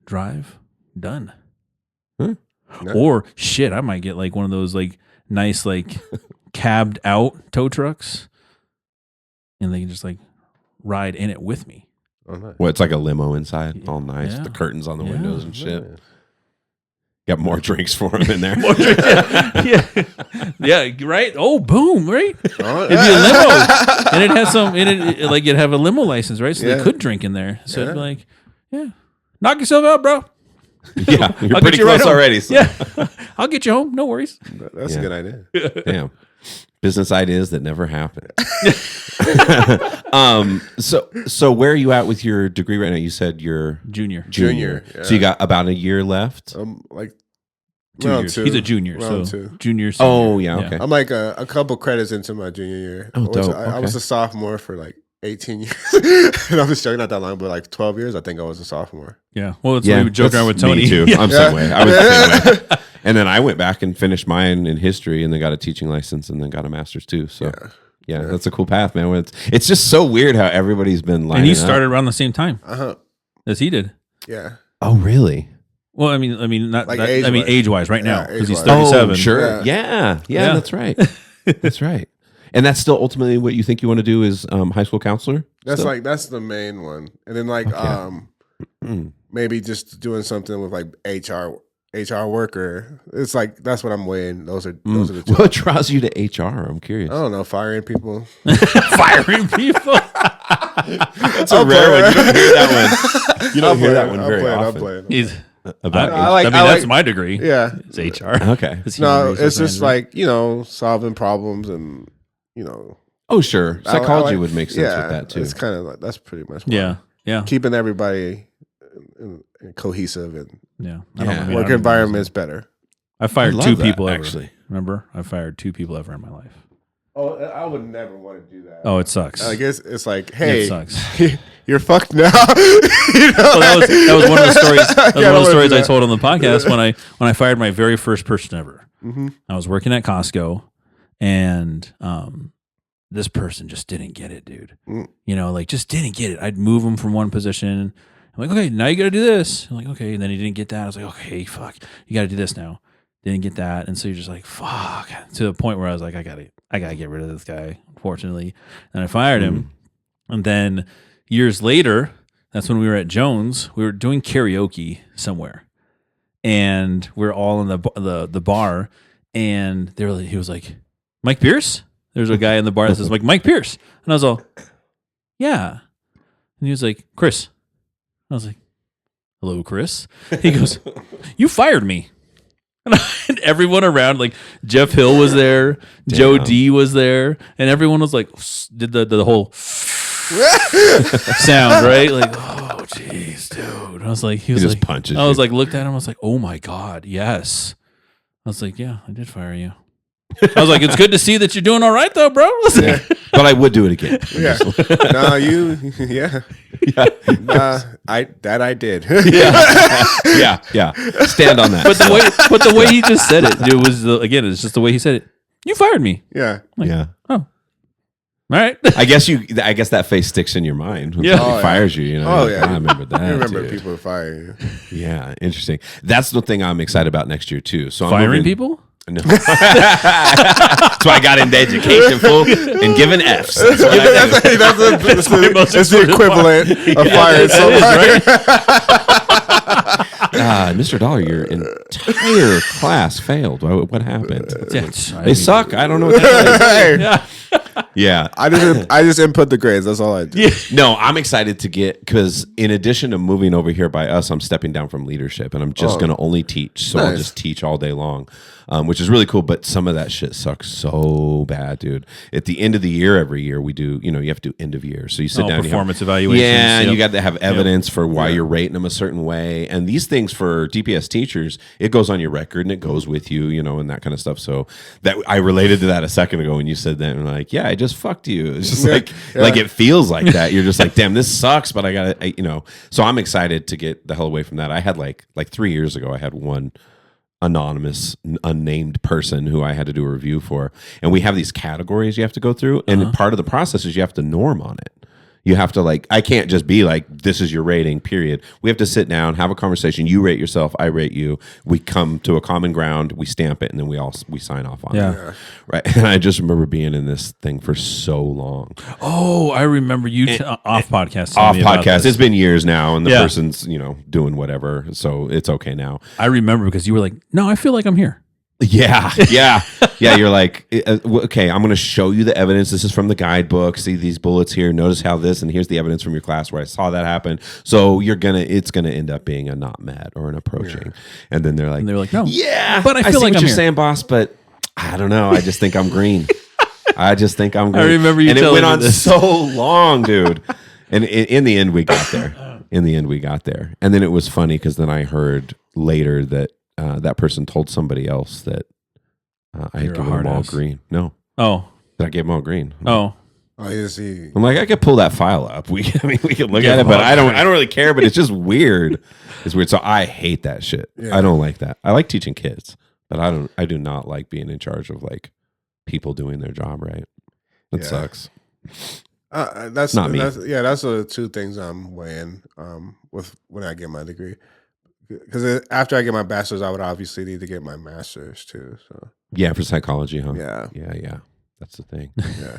drive, done. Huh? No. Or shit, I might get like one of those like nice like cabbed out tow trucks, and they can just like ride in it with me. Oh, nice. Well, it's like a limo inside, all nice, Yeah. the curtains on the Yeah. windows and shit. Yeah. Got more drinks for him in there. yeah, right. Oh, boom, right. Oh, It'd be a limo, and it has some. It'd have a limo license, right? So Yeah. they could drink in there. So it'd be Yeah. like, yeah, knock yourself out, bro. Yeah, you're I'll pretty get you right close home. already. So. Yeah, I'll get you home. No worries. That's Yeah. a good idea. Damn. Business ideas that never happen. So where are you at with your degree right now? You said you're Junior. junior. Yeah. So you got about a year left. Like 2 round years. two. He's a junior, Round so two. junior. Senior. Oh, yeah, okay. I'm like a couple credits into my junior year. Oh, dope. I was Okay. a sophomore for like 18 years. And I'm just joking, not that long, but like 12 years, I think I was a sophomore. Yeah. Well, it's like we would joke that's around with Tony. Me too. Yeah. I'm the same way. I was the same way. And then I went back and finished mine in history, and then got a teaching license, and then got a master's too. So yeah, that's a cool path, man. It's just so weird how everybody's been lining And he up. started around the same time Uh-huh. as he did. Yeah. Oh, really? Well, I mean, not Like that, age-wise. age-wise, right now, Yeah, because he's age-wise. 37. Oh, sure. Yeah. Yeah, that's right. That's right. And that's still ultimately what you think you want to do is high school counselor? That's still? that's the main one. And then like maybe just doing something with like HR worker. It's like that's what I'm weighing. Those are the two. What draws you to HR? I'm curious. I don't know, firing people. Firing people. That's a rare one. You don't hear that one. You don't hear that one very often. I'm playing. He's. About I HR. that's my degree. Yeah. It's HR. Okay. It's No, human it's resource just management. like, solving problems and, Oh, sure. I Psychology like- would make sense with that too. It's kind of like, that's pretty much Yeah. keeping everybody cohesive and Yeah. work environment's better. I fired I love 2 that, people ever. actually. Remember? I fired 2 people ever in my life. Oh, I would never want to do that. Oh, it sucks. I guess it's like, hey, It sucks. you're fucked now. Well, that was one of the stories. That was Yeah, one of the I stories wanna I do told on the podcast when I fired my very first person ever. Mhm. I was working at Costco, and this person just didn't get it, dude. Mm. Just didn't get it. I'd move him from one position. I'm like, okay, now you got to do this. I'm like, okay, and then he didn't get that. I was like, okay, fuck, you got to do this now. didn't get that, and so you're just like, fuck, to the point where I was like, I gotta get rid of this guy, unfortunately, and I fired him. And then years later, that's when we were at Jones. We were doing karaoke somewhere, and we're all in the bar, and he was like, Mike Pierce. There's a guy in the bar that says like Mike Pierce, and I was all, yeah, and he was like, Chris. I was like, hello, Chris. He goes, you fired me. And everyone around, like Jeff Hill was there, Joe D was there, and everyone was like, did the whole sound, right? Like, oh, jeez, dude. I was like, he was just like, punches I was you. like, looked at him, I was like, oh my God, yes. I was like, yeah, I did fire you. I was like, it's good to see that you're doing all right, though, bro. Yeah. But I would do it again. Yeah. No, yeah. I did. Yeah. Stand on that. But the way he just said it was again, it's just the way he said it. You fired me. Yeah. Like, yeah. Oh, all right. I guess that face sticks in your mind when Yeah. somebody fires you. You know. Oh, Like, yeah. I remember that. I remember dude. people firing you. Yeah, interesting. That's the thing I'm excited about next year too. So I'm Firing moving- people? No. That's why I got into education, fool, and giving Fs. That's what I do. That's the equivalent of firing somebody. Mr. Dollar, your entire class failed. What happened? Yeah, They suck. I don't know what that is. Hey, Yeah. I just input the grades. That's all I do. No, I'm excited to get, because in addition to moving over here by us, I'm stepping down from leadership and I'm just going to only teach. So I'll Nice. just teach all day long, which is really cool. But some of that shit sucks so bad, dude. At the end of the year, every year we do, you have to do end of year. So you sit down. Performance evaluations. Yeah, and Yep. you got to have evidence for why you're rating them a certain way. And these things for DPS teachers, it goes on your record and it goes with you, and that kind of stuff. So that I related to that a second ago when you said that, and like, yeah, I just fucked you. It's just like it feels like that. You're just like, damn, this sucks, but I gotta, So I'm excited to get the hell away from that. I had like 3 years ago, I had one anonymous, unnamed person who I had to do a review for, and we have these categories you have to go through, and part of the process is you have to norm on it. You have to I can't just be like, this is your rating, period. We have to sit down, have a conversation. You rate yourself, I rate you. We come to a common ground, we stamp it, and then we sign off on it. Right. And I just remember being in this thing for so long. Oh, I remember you off podcast. Off podcast. It's been years now, and the person's, doing whatever. So it's okay now. I remember because you were like, no, I feel like I'm here. Yeah. You're like, okay, I'm going to show you the evidence. This is from the guidebook. See these bullets here. Notice how this, and here's the evidence from your class where I saw that happen. So it's going to end up being a not met or an approaching. And then they're like, no, yeah, but I feel see like what I'm you're here. saying, boss, but I don't know. I just think I'm green. I remember you and it telling went me on this. so long, dude. And in the end, we got there. And then it was funny because then I heard later that that person told somebody else that I had given them all green. No. Oh. That I gave them all green. Oh. Oh, you see. I'm like, I could pull that file up. We can look at it, but I don't really care. But it's just weird. It's weird. So I hate that shit. Yeah. I don't like that. I like teaching kids, but I do not like being in charge of people doing their job right. That sucks. That's not me. That's the two things I'm weighing with when I get my degree. Because after I get my bachelor's, I would obviously need to get my master's too. So Yeah, for psychology, huh? Yeah. That's the thing. Yeah.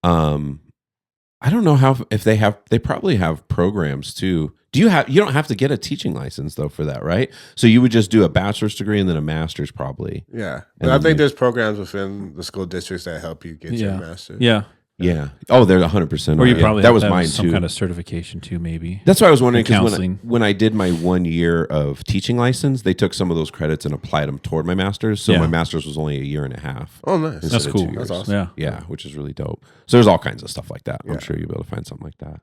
I don't know if they probably have programs too. You don't have to get a teaching license though for that, right? So you would just do a bachelor's degree and then a master's probably. Yeah. But I think there's programs within the school districts that help you get your master's. Yeah. Yeah. Oh, they're 100%. Or you probably that have was to have mine some too. kind of certification too, maybe. That's why I was wondering, because counseling. when I did my 1 year of teaching license, they took some of those credits and applied them toward my master's. So my master's was only 1.5 years. Oh, nice. That's cool. That's awesome. Yeah. Which is really dope. So there's all kinds of stuff like that. I'm sure you'll be able to find something like that.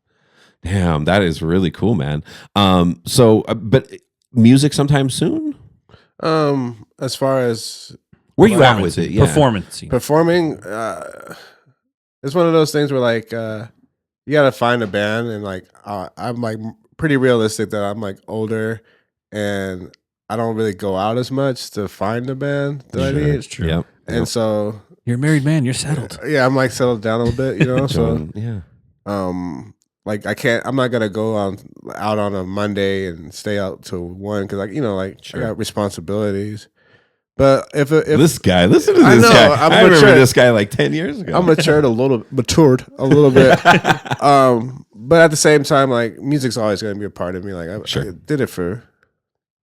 Damn, that is really cool, man. But music sometime soon? As far as Where you at with it? Yeah. performing, it's one of those things where you gotta find a band, and I'm pretty realistic that I'm older and I don't really go out as much to find a band that I need. It's true. Yep. And so You're a married man. You're settled. yeah, I'm settled down a little bit, so yeah. I'm not gonna go out on a Monday and stay out till 1 because I got responsibilities. But if this guy, listen to I this know, guy. I'm I remember mature. this guy like 10 years ago. I'm matured a little bit. But at the same time, like music's always going to be a part of me. Like I did it for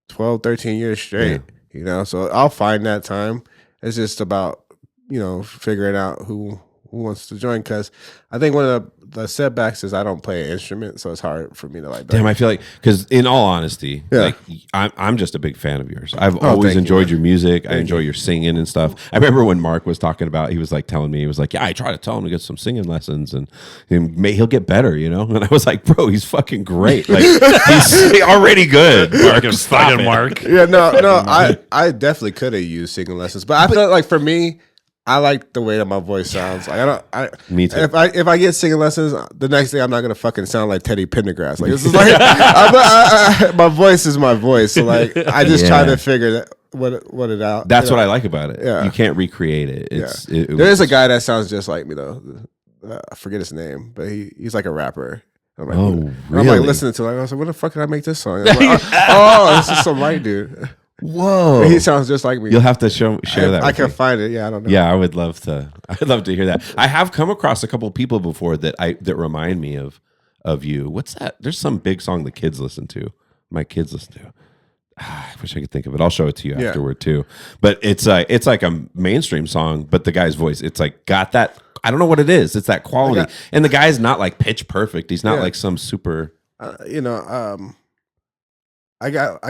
12, 13 years straight, you know, so I'll find that time. It's just about, you know, figuring out who wants to join. Cause I think one of the setbacks is I don't play an instrument. So it's hard for me to like, damn, I feel like, because in all honesty, like I'm just a big fan of yours. I've always enjoyed your music. I enjoy your singing and stuff. I remember when Mark was talking about, he was like telling me, he was like, yeah, I try to tell him to get some singing lessons and he'll get better, you know? And I was like, bro, he's fucking great. Like he's already good. Mark, stop it. Mark. Yeah, no, I definitely could have used singing lessons, but I feel like for me, I like the way that my voice sounds. Like Me too. If I get singing lessons, the next day I'm not gonna fucking sound like Teddy Pendergrass. Like this is like my voice is my voice. So like I just try to figure what it out. That's what I like about it. Yeah. You can't recreate it. There is a guy that sounds just like me though. I forget his name, but he's like a rapper. I'm like, really? I'm like listening to it. I was like, what the fuck did I make this song? I'm like, oh, this is some white dude. Whoa, He sounds just like me. You'll have to share that. I can find it. Yeah, I don't know. Yeah, I would love to. I'd love to hear that. I have come across a couple of people before that remind me of you. What's that? There's some big song the kids listen to. My kids listen to. I wish I could think of it. I'll show it to you afterward too. But it's like a mainstream song, but the guy's voice, it's like got that. I don't know what it is. It's that quality, and the guy's not like pitch perfect. He's not like some super. I got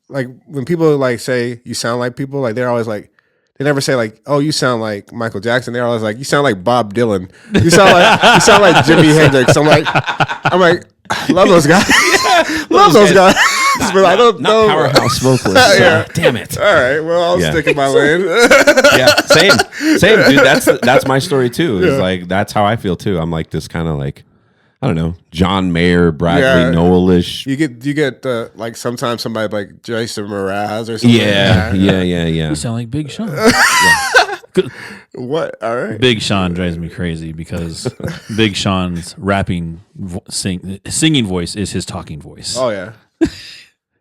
like when people like say you sound like people, like they're always like, they never say like, oh, you sound like Michael Jackson. They're always like, you sound like Bob Dylan. You sound like Jimi Hendrix. I'm like love those guys. Love those guys. But I don't know. Powerhouse vocalist. Damn it. All right. Well, I'll stick in my lane. Same, dude. That's my story too. It's like that's how I feel too. I'm like this kind of like, I don't know, John Mayer, Bradley Noel-ish. You get like sometimes somebody like Jason Mraz or something. Yeah. You sound like Big Sean. What? All right. Big Sean drives me crazy because Big Sean's rapping, singing voice is his talking voice. Oh yeah.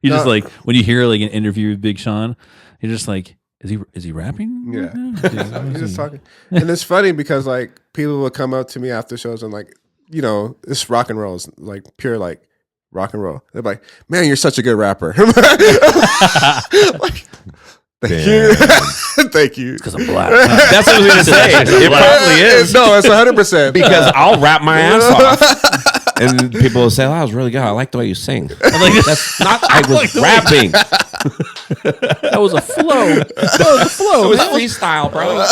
You just like when you hear like an interview with Big Sean, you're just like, is he rapping? Yeah. He's just talking, and it's funny because like people will come up to me after shows and like, you know, it's rock and roll. It's like pure like rock and roll. They're like, man, you're such a good rapper. Like, thank you. Thank you. Because I'm black. That's what I was going to say. It probably is. No, it's 100%. Because I'll rap my ass off. And people will say, oh, that was really good. I like the way you sing. I'm like, that's not, I was rapping. That was a flow. It was freestyle, bro.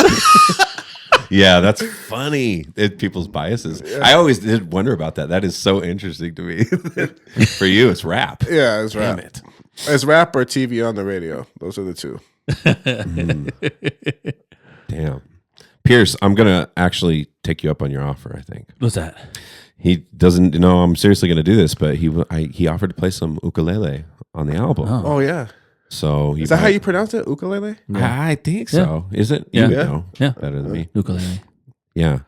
Yeah, that's funny. People's biases. I always did wonder about that. That is so interesting to me. For you, it's rap. Yeah, it's rap. Damn it. It's rap or TV on the radio. Those are the two. Damn. Pierce, I'm going to actually take you up on your offer, I think. What's that? He doesn't know I'm seriously going to do this, but he offered to play some ukulele on the album. Oh yeah. So is that how you pronounce it? Ukulele? Yeah. I think so. Is it? Yeah. You know better than me. Ukulele. Yeah.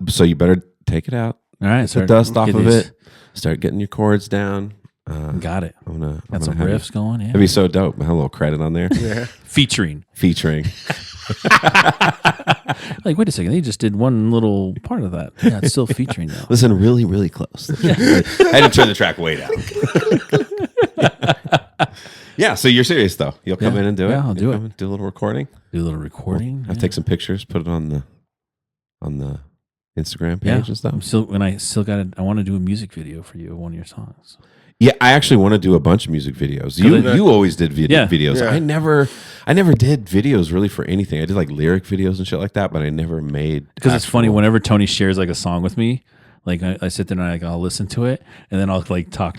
So you better take it out. All right. Get the dust off of it. Start getting your chords down. Got it. Got some riffs going. Yeah. That'd be so dope. Have a little credit on there. Yeah. Featuring. Like, wait a second. They just did one little part of that. Yeah, it's still featuring though. Listen really, really close. I had to turn the track way down. Yeah, so you're serious though. You'll come in and do it. Yeah, I'll do it. Do a little recording. I'll take some pictures, put it on the Instagram page and stuff. I want to do a music video for you of one of your songs. Yeah, I actually want to do a bunch of music videos. You always did videos. Yeah. I never did videos really for anything. I did like lyric videos and shit like that, but I never made. Because it's funny whenever Tony shares like a song with me, like I sit there and I'll listen to it, and then I'll like I'll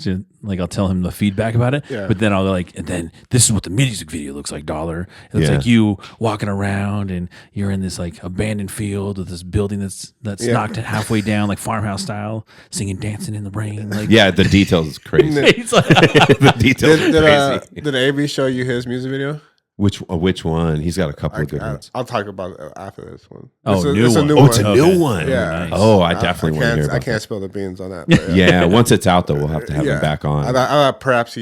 tell him the feedback about it. Yeah. But then I'll and then this is what the music video looks like, $. It looks like you walking around and you're in this like abandoned field with this building that's knocked halfway down, like farmhouse style, singing, dancing in the rain. Like the details is crazy. The details are crazy. Did AB show you his music video? Which one? He's got a couple of good ones. I'll talk about it after this one. It's a new one. Yeah. Nice. Oh, I definitely want to hear about I can't spill the beans on that. But yeah, once it's out though, we'll have to have him back on. Perhaps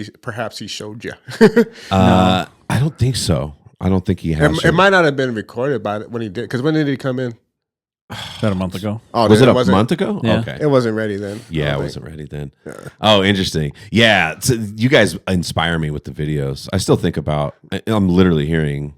he showed you. I don't think so. I don't think he has. It might not have been recorded by when he did. Because when did he come in? About a month ago. Oh, was it a month ago? Yeah. Okay. It wasn't ready then. Yeah, it wasn't ready then. Yeah. Oh, interesting. Yeah, you guys inspire me with the videos. I still think about. I'm literally hearing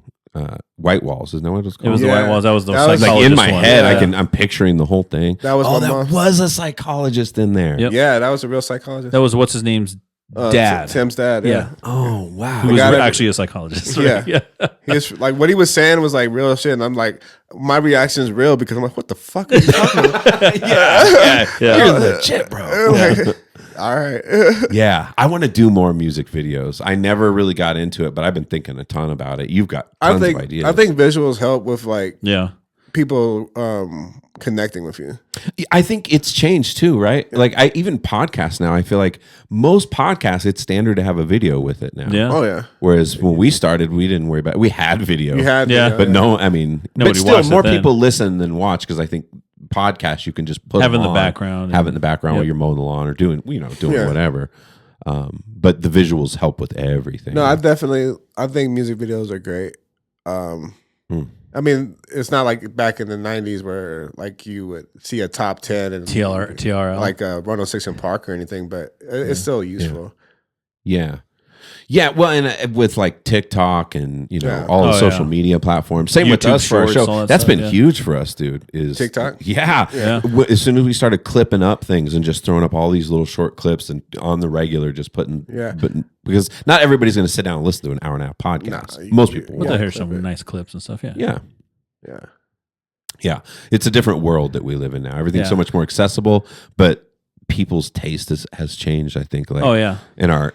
White Walls. Isn't that what it was called? It was the White Walls. That was the like psychologist in my one. head. I'm picturing the whole thing. That was that was a psychologist in there. Yep. Yeah, that was a real psychologist. That was what's his name's dad. Tim's dad. Yeah. Oh wow. Who was actually a psychologist. Right? Yeah. He was like what he was saying was like real shit, and I'm like, my reaction is real because I'm like, what the fuck are you talking about? yeah. You're legit, bro. Like, all right. Yeah, I want to do more music videos. I never really got into it, but I've been thinking a ton about it. You've got tons of ideas. I think visuals help with like Yeah. people connecting with you. I think it's changed too, right? Like even podcasts now, I feel like most podcasts, it's standard to have a video with it now. Yeah. Oh yeah. Whereas when we started, we didn't worry about it. We had video. You had but no, I mean, Nobody but still watched it more then. people listen than watch because I think podcasts you can just put Have them in the on, background have it and- in the background while you're mowing the lawn or doing whatever. But the visuals help with everything. No, I think music videos are great. I mean, it's not like back in the 90s where like you would see a top 10 and TRL. like 106 in Park or anything, but it's still useful. Yeah. Yeah, well, and with like TikTok and all the Oh, social yeah. media platforms, same with YouTube us for our Shorts, all show. that That's stuff, been yeah. huge for us, dude. Is TikTok? Yeah. Yeah. As soon as we started clipping up things and just throwing up all these little short clips and on the regular, just putting, because not everybody's going to sit down and listen to an hour and a half podcast. Nah, Most people But won't. here's some nice clips and stuff. Yeah. Yeah. Yeah. Yeah. It's a different world that we live in now. Everything's Yeah. so much more accessible, but people's taste has changed. I think. Like, Oh yeah. in our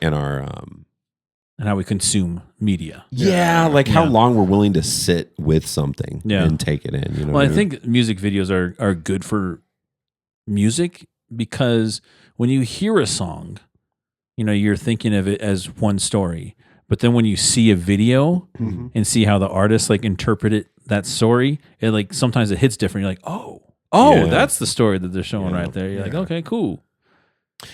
And how we consume media. like how Yeah. long we're willing to sit with something Yeah. and take it in. You know. Well, what I mean? think music videos are good for music because when you hear a song, you're thinking of it as one story. But then when you see a video and see how the artist like interpreted that story, it like sometimes it hits different. You're like, oh, Yeah. that's the story that they're showing right there. You're like, okay, cool.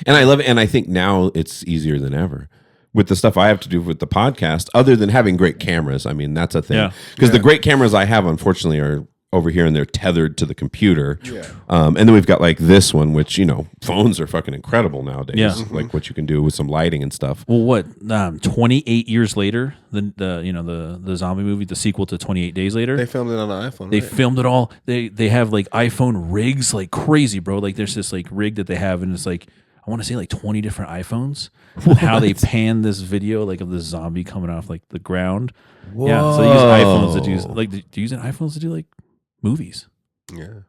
And I love it. And I think now it's easier than ever with the stuff I have to do with the podcast, other than having great cameras. I mean, that's a thing. Yeah. Because the great cameras I have, unfortunately, are over here and they're tethered to the computer. Yeah. And then we've got like this one, which, phones are fucking incredible nowadays. Yeah. Like what you can do with some lighting and stuff. Well, what 28 years later, the zombie movie, the sequel to 28 Days Later, They filmed it on an iPhone. they right? filmed it all. They have like iPhone rigs like crazy, bro. Like there's this like rig that they have, and it's like I want to say like 20 different iPhones. And how they pan this video like of the zombie coming off like the ground. Whoa. Yeah, so they use iPhones to do like do you use iPhones to do like movies? Yeah.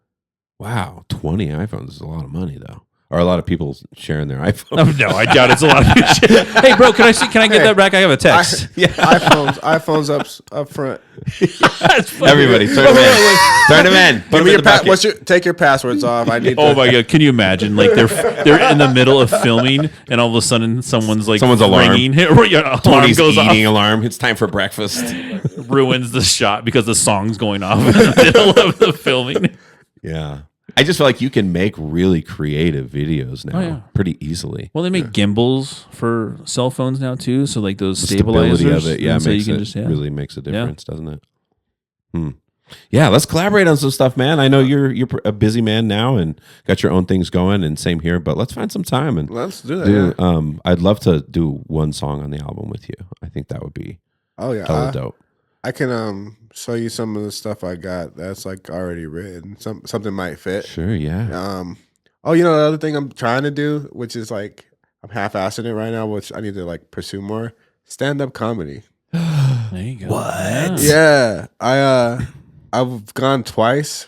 Wow. 20 iPhones is a lot of money, though. Or a lot of people sharing their iPhone. Oh, no, I doubt it's a lot of shit. Hey, bro, can I get that back? I have a text. iPhones up front. Everybody, turn them in. Turn them in. Put Give them me in the bucket. take your passwords off. I need. Oh my god! Can you imagine? Like they're in the middle of filming, and all of a sudden someone's alarm. ringing. Alarm Tony's goes eating off, alarm. It's time for breakfast. ruins the shot because the song's going off in the middle of the filming. Yeah. I just feel like you can make really creative videos now Oh, yeah. pretty easily. Well, they make gimbals for cell phones now too, so like those The stabilizers. stability of it, yeah, and so makes you can it just really makes a difference, doesn't it? Yeah, let's collaborate on some stuff, man. I know you're a busy man now and got your own things going, and same here. But let's find some time and Let's do that. Yeah. I'd love to do one song on the album with you. I think that would be Oh yeah. hella dope. I can show you some of the stuff I got that's like already written. Something might fit. Sure, yeah. Oh, the other thing I'm trying to do, which is like I'm half-assing it right now, which I need to like pursue more. Stand-up comedy. There you go. What? Yeah. I've gone twice.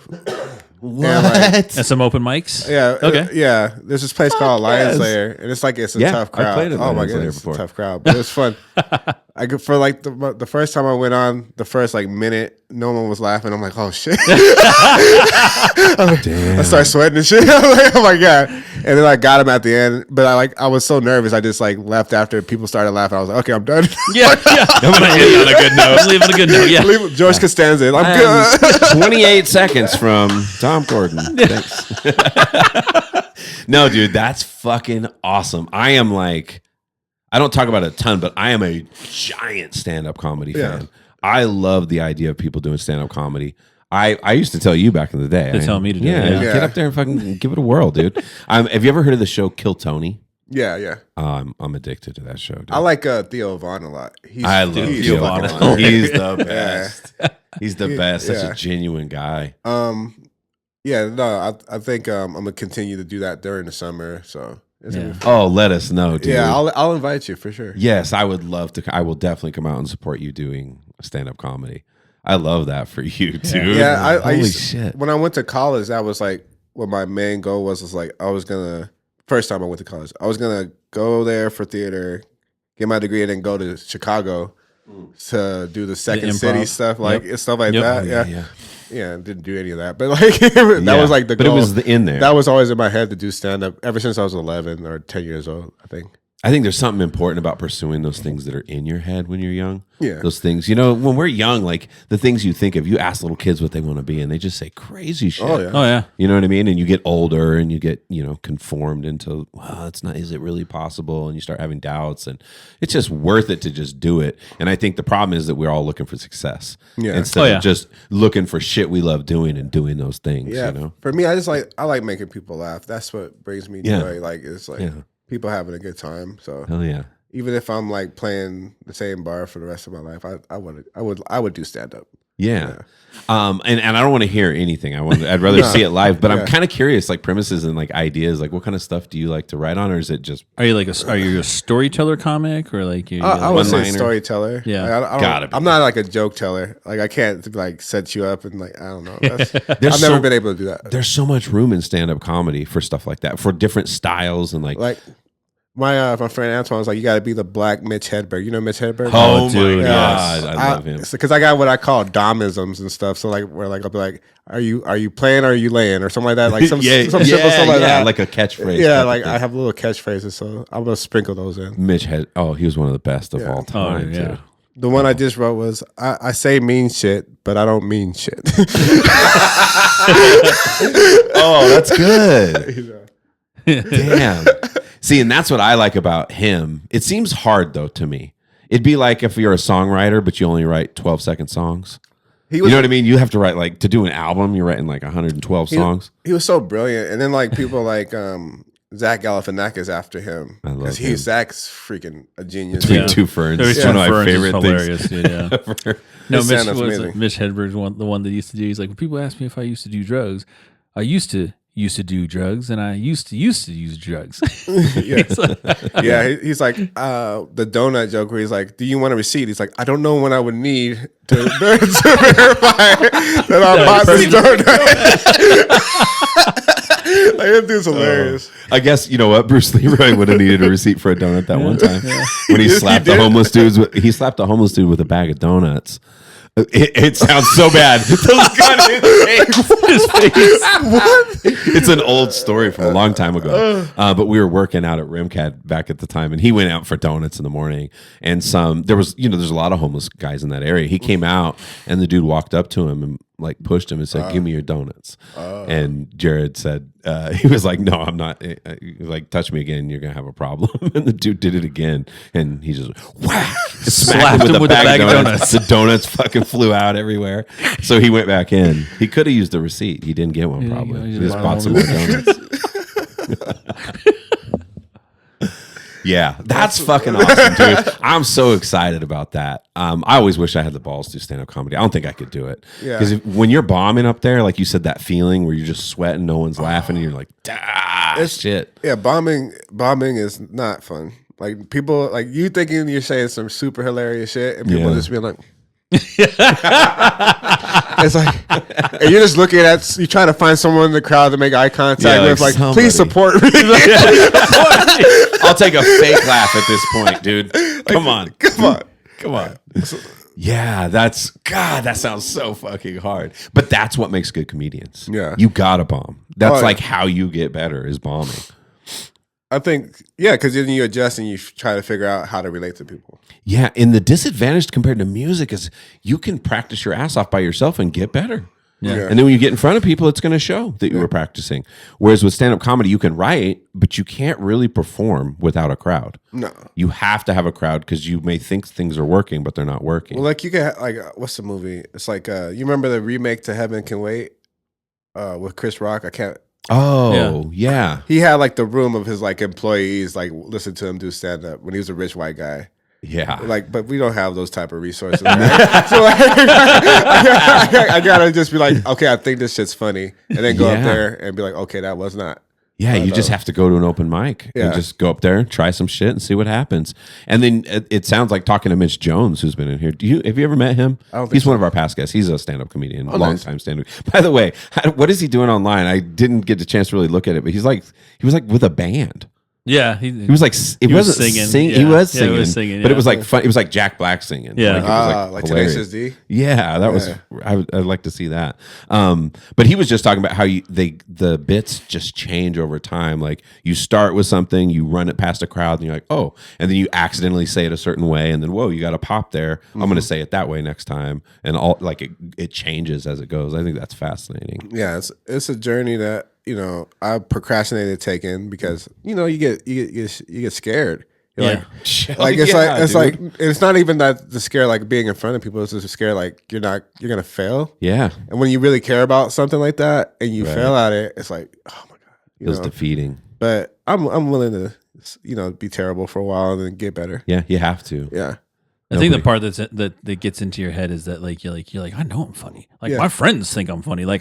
What? Yeah, like- And some open mics. Yeah. Okay. Yeah. There's this place called Lions yes. Lair, and it's a Yeah, tough I crowd. played at Oh my Lions Lair goodness, it's before. a tough crowd, but it was fun. For like the first time I went on, the first like minute, no one was laughing. I'm like, oh shit. I started sweating and shit. I'm like, oh my god. And then I got him at the end, but I was so nervous. I just like left after people started laughing. I was like, okay, I'm done. Yeah. I'm gonna end on a good note. Leave it a good note. Yeah. Leave George Costanza in. I'm good. 28 seconds from Tom Gordon. Thanks. No, dude, that's fucking awesome. I am like, I don't talk about it a ton, but I am a giant stand-up comedy fan. I love the idea of people doing stand-up comedy. I used to tell you back in the day. They tell me to do it. Yeah, get up there and fucking give it a whirl, dude. Have you ever heard of the show Kill Tony? Yeah. I'm addicted to that show, dude. I like Theo Vaughn a lot. I love Theo Vaughn. He's the best. He's the best. Such a genuine guy. I think I'm gonna continue to do that during the summer. So oh, let us know, dude. Yeah, I'll invite you for sure. Yes, I would love to. I will definitely come out and support you doing stand-up comedy. I love that for you, dude. Yeah, Holy shit. When I went to college, that was like what my main goal was like I was gonna first time I went to college, I was gonna go there for theater, get my degree, and then go to Chicago to do the Second City stuff, like stuff like that. Yeah, didn't do any of that, but like that was like the goal. But it was in there. That was always in my head to do stand up ever since I was 11 or 10 years old, I think. I think there's something important about pursuing those things that are in your head when you're young. Yeah. Those things, when we're young, like the things you think of, you ask little kids what they want to be and they just say crazy shit. Oh, yeah. Oh, yeah. You know what I mean? And you get older and you get, conformed into, well, it's not, is it really possible? And you start having doubts and it's just worth it to just do it. And I think the problem is that we're all looking for success. Yeah. Instead of just looking for shit we love doing and doing those things, Yeah. For me, I like making people laugh. That's what brings me joy. Like, it's like, people having a good time. So hell yeah. Even if I'm like playing the same bar for the rest of my life, I would do stand up. Yeah. And I don't want to hear anything. I'd rather see it live. But I'm kind of curious, like premises and like ideas. Like, what kind of stuff do you like to write on, or is it just? Are you a storyteller comic, or like you? I would say storyteller. Yeah, I'm not like a joke teller. Like I can't like set you up and like I don't know. I've never been able to do that. There's so much room in stand up comedy for stuff like that, for different styles and like my friend Antoine was like, you got to be the black Mitch Hedberg. You know Mitch Hedberg? Oh, dude, yes. I love him. Because I got what I call domisms and stuff. So like, where like I'll be like, are you playing or are you laying or something like that? Like some simple stuff like that. Like a catchphrase. Yeah, like I have little catchphrases, so I'm gonna sprinkle those in. He was one of the best of all time. Yeah. Too. The one I just wrote was, I say mean shit, but I don't mean shit. Oh, that's good. Damn. See, and that's what I like about him. It seems hard, though, to me. It'd be like if you're a songwriter, but you only write 12-second songs. You know what I mean? You have to write, like, to do an album, you're writing, like, 112 songs. He was so brilliant. And then, like, people like Zach Galifianakis after him. I love him. Zach's freaking a genius. Between two ferns. It's one of my favorite things. Dude, no, Mitch Hedberg's the one that used to do. He's like, when people ask me if I used to do drugs, I used to do drugs, and I used to use drugs. He's like the donut joke where he's like, do you want a receipt? He's like, I don't know when I would need to verify that I bought this donut. Like, that dude's hilarious. I guess, you know what? Bruce Leroy would have needed a receipt for a donut that one time. When he slapped the homeless dudes he slapped a homeless dude with a bag of donuts. It sounds so bad. Those gun his face. What? It's an old story from a long time ago. But we were working out at Rimcat back at the time, and he went out for donuts in the morning. And there's a lot of homeless guys in that area. He came out, and the dude walked up to him and like pushed him and said, "Give me your donuts." And Jared said, he was like, "No, I'm not." He was like, "Touch me again, you're gonna have a problem." And the dude did it again, and he just whack, smacked him with a bag of donuts. The donuts fucking flew out everywhere. So he went back in. He could have used the receipt. He didn't get one, probably. He just bought some more donuts. Yeah, that's fucking awesome, dude. I'm so excited about that. I always wish I had the balls to do stand-up comedy. I don't think I could do it. Because when you're bombing up there, like you said, that feeling where you're just sweating, no one's laughing, and you're like, shit. Yeah, bombing is not fun. Like, people, like, you thinking you're saying some super hilarious shit, and people just being like... It's like, and you're just looking at, you're trying to find someone in the crowd to make eye contact with, like, please support me. I'll take a fake laugh at this point, dude. Come on. Yeah, that sounds so fucking hard. But that's what makes good comedians. Yeah. You gotta bomb. That's like how you get better, is bombing. I think, because then you adjust and you try to figure out how to relate to people. Yeah, and the disadvantage compared to music is you can practice your ass off by yourself and get better. Yeah. And then when you get in front of people, it's going to show that you were practicing. Whereas with stand-up comedy, you can write, but you can't really perform without a crowd. No. You have to have a crowd because you may think things are working, but they're not working. Well, like you can like what's the movie? It's like you remember the remake to Heaven Can Wait with Chris Rock? I can't. Oh, yeah. He had like the room of his like employees like listen to him do stand-up when he was a rich white guy. Yeah. Like, but we don't have those type of resources. Right? So like, I gotta just be like, okay, I think this shit's funny, and then go up there and be like, okay, that was not. Yeah, you just have to go to an open mic and just go up there, try some shit, and see what happens. And then it sounds like talking to Mitch Jones, who's been in here. Have you ever met him? He's one of our past guests. He's a stand-up comedian, long-time stand-up. By the way, what is he doing online? I didn't get the chance to really look at it, but he was like with a band. Yeah, he was like he wasn't singing. He was singing, he was singing, but it was like fun. It was like Jack Black singing. Yeah, like Tenacious D. Yeah, that was. I'd like to see that. But he was just talking about how the bits just change over time. Like you start with something, you run it past a crowd, and you're like, oh, and then you accidentally say it a certain way, and then whoa, you got to pop there. I'm going to say it that way next time, and all like it changes as it goes. I think that's fascinating. Yeah, it's a journey that. I procrastinated taking because you get scared. You're it's not even that the scare like being in front of people. It's just a scare like you're gonna fail. Yeah, and when you really care about something like that and you fail at it, it's like oh my god, it was defeating. But I'm willing to be terrible for a while and then get better. Yeah, you have to. Yeah. I think the part that gets into your head is that you're like I know I'm funny. Like my friends think I'm funny. Like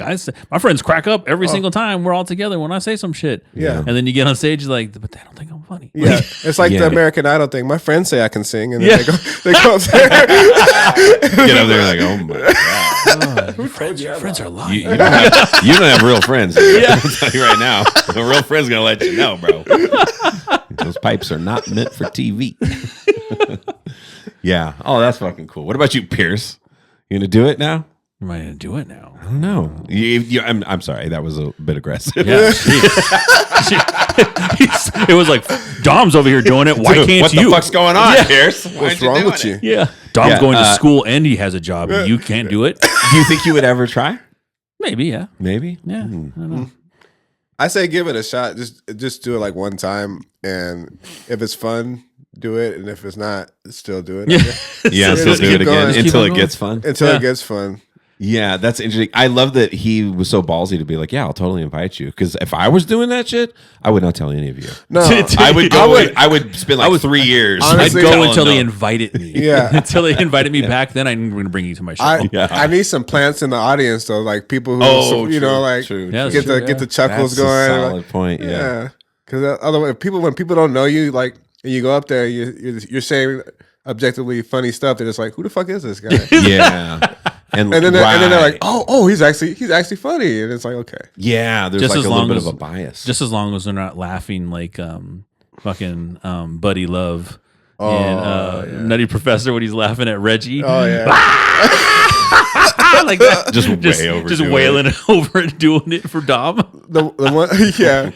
my friends crack up every single time we're all together when I say some shit. Yeah. And then you get on stage, you're like, but they don't think I'm funny. Yeah. It's like the American Idol thing. My friends say I can sing, and then they go up there. Get up there like, oh my god. Your friends are lying. You don't have real friends. I'm telling you right now. A real friend's gonna let you know, bro. Those pipes are not meant for TV. Yeah. Oh, that's fucking cool. What about you, Pierce? You gonna do it now? Am I gonna do it now? I don't know. I'm sorry. That was a bit aggressive. Yeah. It was like Dom's over here doing it. Why can't you? What the fuck's going on, Pierce? What's wrong with you? Yeah. Dom's going to school and he has a job. And you can't do it. Do you think you would ever try? Maybe. Yeah. Maybe. Yeah. I don't know. I say give it a shot. Just do it like one time, and if it's fun, do it, and if it's not, still do it. Yeah, still do it again until it gets fun. Until it gets fun. Yeah, that's interesting. I love that he was so ballsy to be like, "Yeah, I'll totally invite you." Because if I was doing that shit, I would not tell any of you. No, I would go. I would spend like 3 years. Honestly, I'd go until they invited me. Yeah, until they invited me back. Then I'm going to bring you to my show. I need some plants in the audience though, like people who get the chuckles that's going. A solid point. Yeah, because otherwise, when people don't know you, like, and you go up there, you're saying objectively funny stuff. They're just like, who the fuck is this guy? Yeah. And then they're like, oh, he's actually funny, and it's like, okay, yeah, there's just like a little bit of a bias. Just as long as they're not laughing like fucking Buddy Love and Nutty Professor when he's laughing at Reggie. Oh yeah, like that, just wailing over and doing it for Dom. The one, yeah.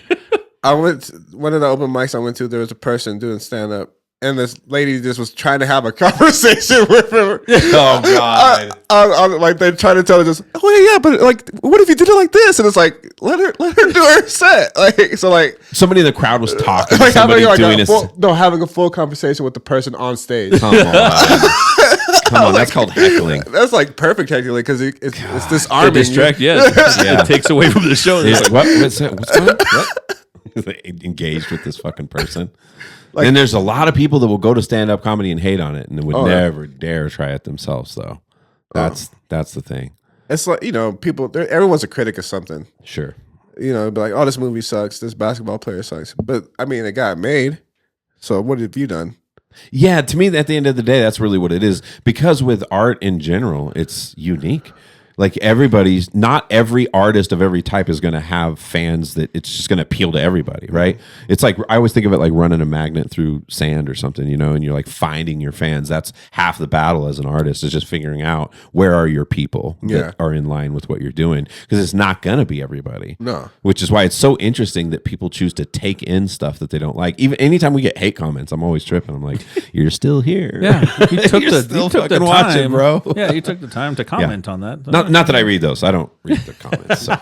One of the open mics I went to, there was a person doing stand up. And this lady just was trying to have a conversation with him. Oh God! Like they're trying to tell her, just yeah, but like, what if you did it like this? And it's like, let her do her set. Like somebody in the crowd was talking. Like to somebody doing having a full conversation with the person on stage. Come on, that's called heckling. That's like perfect technically because it's disarming. It takes away from the show. He's like, what's going on? What? Engaged with this fucking person. Like, and there's a lot of people that will go to stand-up comedy and hate on it and would never dare try it themselves, though. That's the thing. It's like, people, everyone's a critic of something. Sure. Be like, oh, this movie sucks. This basketball player sucks. But, I mean, it got made. So what have you done? Yeah, to me, at the end of the day, that's really what it is. Because with art in general, it's unique. Like not every artist of every type is going to have fans that it's just going to appeal to everybody, right? It's like, I always think of it like running a magnet through sand or something, and you're like finding your fans. That's half the battle as an artist, is just figuring out where are your people that are in line with what you're doing. Because it's not going to be everybody. No. Which is why it's so interesting that people choose to take in stuff that they don't like. Even anytime we get hate comments, I'm always tripping. I'm like, you're still here. Yeah. You took the time, watching, bro. Yeah, you took the time to comment on that. Not Not that I read those. I don't read the comments. So.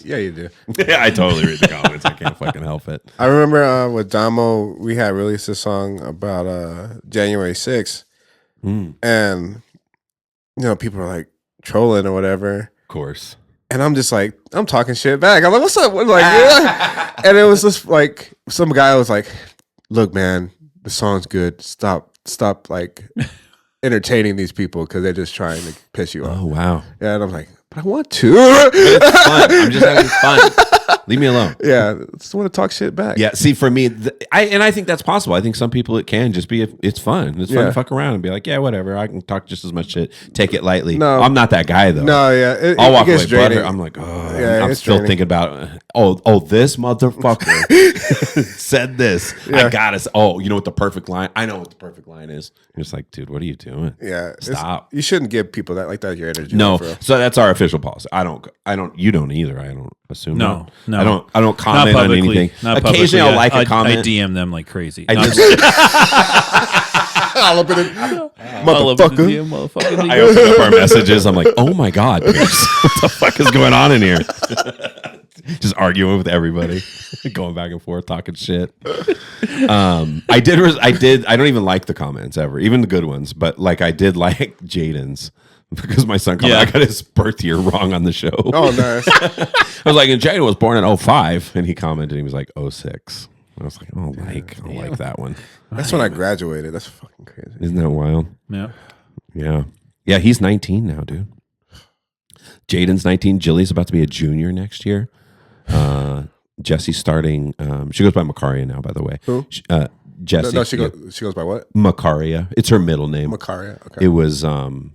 Yeah, you do. Yeah, I totally read the comments. I can't fucking help it. I remember with Damo, we had released a song about January 6th. And, people are like trolling or whatever. Of course. And I'm just like, I'm talking shit back. I'm like, what's up? Like, yeah. And it was just like, some guy was like, look, man, the song's good. Stop like entertaining these people because they're just trying to piss you off. Oh, wow. Yeah, and I'm like, but I want to. But it's fun. I'm just having fun. Leave me alone. Yeah, I just want to talk shit back. Yeah, see, for me, I think that's possible. I think some people it can just be, it's fun. It's fun to fuck around and be like, yeah, whatever. I can talk just as much shit. Take it lightly. No, I'm not that guy though. No, yeah, I'll walk away butthurt. I'm like, I'm still thinking about, this motherfucker said this. Yeah. I got it. Oh, you know what the perfect line? I know what the perfect line is. You're just like, dude, what are you doing? Yeah, stop. You shouldn't give people that like that your energy. No, so that's our official policy. I don't. You don't either. I don't assume. No. I don't comment on anything. Occasionally, I'll like a comment. I DM them like crazy. All up in it, motherfucker. I open up our messages. I'm like, oh my god, what the fuck is going on in here? Just arguing with everybody, going back and forth, talking shit. I did. I don't even like the comments ever, even the good ones. But like, I did like Jaden's. Because my son commented, I got his birth year wrong on the show. Oh, nice. I was like, and Jaden was born in 2005, and he commented, he was like 2006. I was like, I don't like that one. That's when I graduated. That's fucking crazy. Isn't that wild? Yeah. Yeah. Yeah, he's 19 now, dude. Jaden's 19. Jilly's about to be a junior next year. Jesse's starting. She goes by Makaria now, by the way. Who? Jessie. No, she goes by what? Makaria. It's her middle name. Makaria. Okay. It was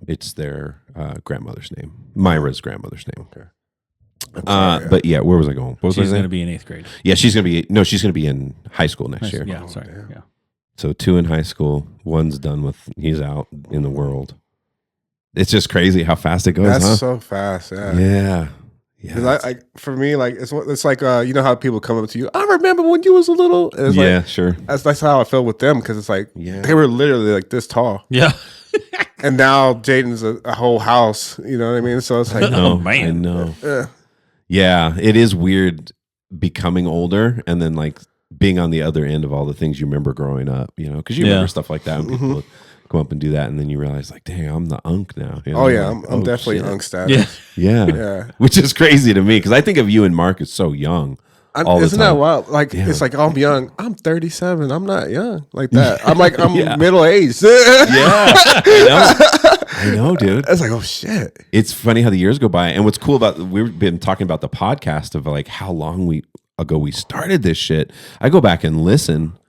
it's their grandmother's name. Myra's grandmother's name. Okay. But yeah, where was I going? What was she's going to be in 8th grade. Yeah, she's going to be in high school next year. Yeah, sorry. Yeah. So 2 in high school, 1's done with. He's out in the world. It's just crazy how fast it goes. That's so fast. Yeah. Yeah. Yeah, for me, like it's like you know how people come up to you. I remember when you was a little. And it's yeah, like, sure. That's how I felt with them because it's like they were literally like this tall. Yeah, and now Jaden's a whole house. You know what I mean? So it's like, oh man, I know. Yeah, it is weird becoming older and then like being on the other end of all the things you remember growing up. You know, because you remember stuff like that, and people come up and do that, and then you realize like, dang, I'm the unk now. You know? Oh yeah, I'm definitely unk status. Yeah, which is crazy to me because I think of you and Mark as so young. Isn't that wild? Like it's like I'm young. I'm 37. I'm not young like that. I'm like I'm middle aged. I know, dude. It's like, oh shit. It's funny how the years go by, and what's cool about we've been talking about the podcast of like how long ago we started this shit. I go back and listen.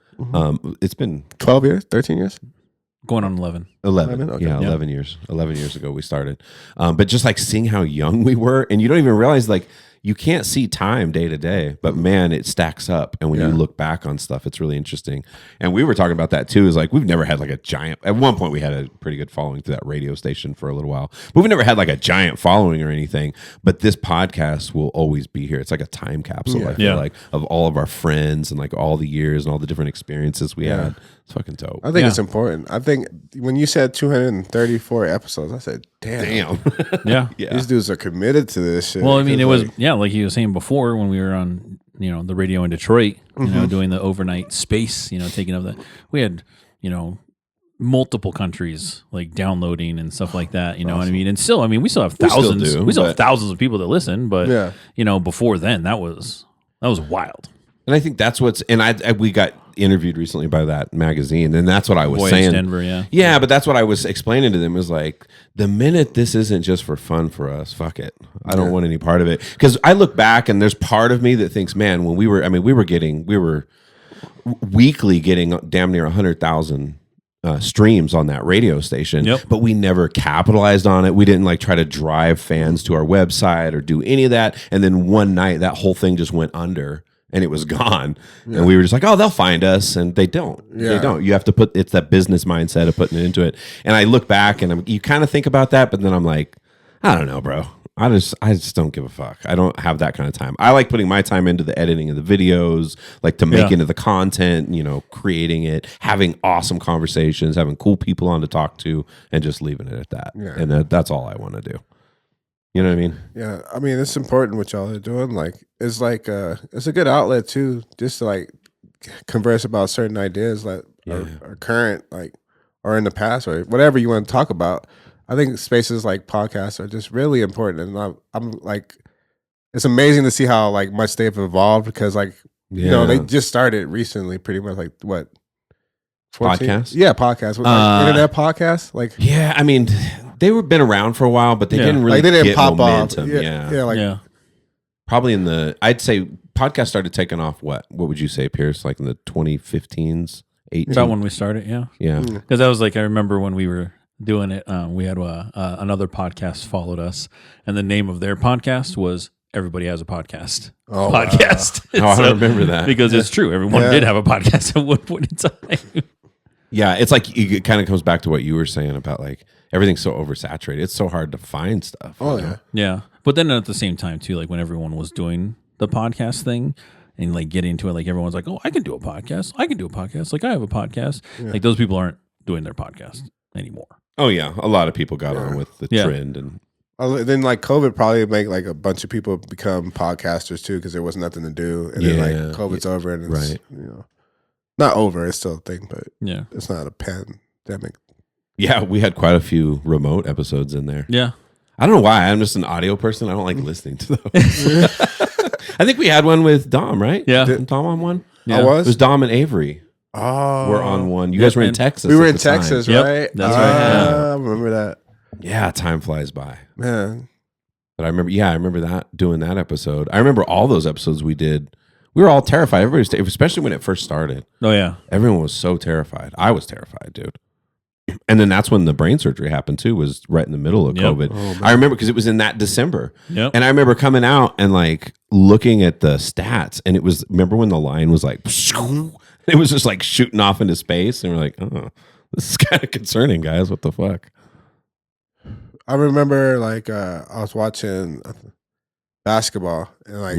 It's been 12 years, 13 years. Going on 11. 11. Okay. Yeah, 11 years. 11 years ago we started. But just like seeing how young we were, and you don't even realize like you can't see time day to day, but man, it stacks up. And when you look back on stuff, it's really interesting. And we were talking about that too, is like we've never had like a giant, at one point we had a pretty good following to that radio station for a little while, but we've never had like a giant following or anything. But this podcast will always be here. It's like a time capsule, I feel like, of all of our friends and like all the years and all the different experiences we had. It's fucking dope. I think it's important. I think when you said 234 episodes, I said, damn. Yeah. These dudes are committed to this shit. Well, I mean, it was, like you were saying before when we were on, the radio in Detroit, doing the overnight space, taking up that. We had, multiple countries like downloading and stuff like that, what I mean? And still, I mean, we still have thousands. We still have thousands of people that listen, but, before then, that was wild. And I think that's what's, and we got interviewed recently by that magazine, and that's what I was saying. Denver, yeah, but that's what I was explaining to them is like the minute this isn't just for fun for us, fuck it. I don't want any part of it because I look back and there's part of me that thinks, man, when we were weekly getting damn near 100,000 streams on that radio station, but we never capitalized on it. We didn't like try to drive fans to our website or do any of that. And then one night that whole thing just went under. And it was gone, and we were just like, "Oh, they'll find us," and they don't. They don't. You have to it's that business mindset of putting it into it. And I look back, and you kind of think about that, but then I'm like, I don't know, bro. I just don't give a fuck. I don't have that kind of time. I like putting my time into the editing of the videos, like to make into the content, creating it, having awesome conversations, having cool people on to talk to, and just leaving it at that. And that's all I want to do. You know what I mean? Yeah, I mean it's important what y'all are doing. Like it's it's a good outlet too, just to like converse about certain ideas that are current, like or in the past or whatever you want to talk about. I think spaces like podcasts are just really important, and I'm like, it's amazing to see how like much they've evolved because like they just started recently, pretty much like what 14? Podcasts? Yeah, podcasts. Like, internet podcasts. Like yeah, I mean they were been around for a while, but they didn't really get pop momentum. Yeah, probably I'd say podcast started taking off. What would you say, Pierce? Like in the 2015s, 18? About when we started, yeah. Because that was like I remember when we were doing it. We had another podcast followed us, and the name of their podcast was "Everybody Has a Podcast." Podcast. Wow. I remember that because it's true. Everyone did have a podcast at one point in time. Yeah, it's like it kind of comes back to what you were saying about like everything's so oversaturated. It's so hard to find stuff. Yeah. But then at the same time too, like when everyone was doing the podcast thing and like getting into it, like everyone's like, "Oh, I can do a podcast. I can do a podcast. Like I have a podcast." Yeah. Like those people aren't doing their podcast anymore. Oh yeah, a lot of people got on with the trend, and then like COVID probably make like a bunch of people become podcasters too because there was nothing to do, and then like COVID's over and it's not over, it's still a thing, but it's not a pandemic. Yeah, we had quite a few remote episodes in there. Yeah. I don't know why. I'm just an audio person. I don't like listening to those. I think we had one with Dom, right? Yeah. Didn't Dom on one? Yeah. It was Dom and Avery. Oh. We're on one. You guys were in Texas. We were in Texas, right? That's right. I remember that. Yeah, time flies by. Man. But I remember that, doing that episode. I remember all those episodes we did. We were all terrified. Everybody was, especially when it first started. Oh, yeah. Everyone was so terrified. I was terrified, dude. And then that's when the brain surgery happened too, was right in the middle of COVID. Oh, I remember because it was in that December. Yep. And I remember coming out and like looking at the stats, and it was, remember when the line was like, it was just like shooting off into space, and we're like, oh, this is kind of concerning, guys. What the fuck? I remember like I was watching baskesketball, and like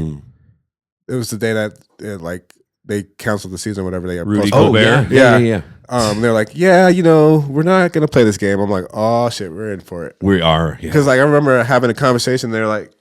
it was the day that like they canceled the season, whatever they got. Rudy Gobert. Yeah. They're like, we're not gonna play this game. I'm like, oh shit, we're in for it. We are, because like I remember having a conversation. They're like,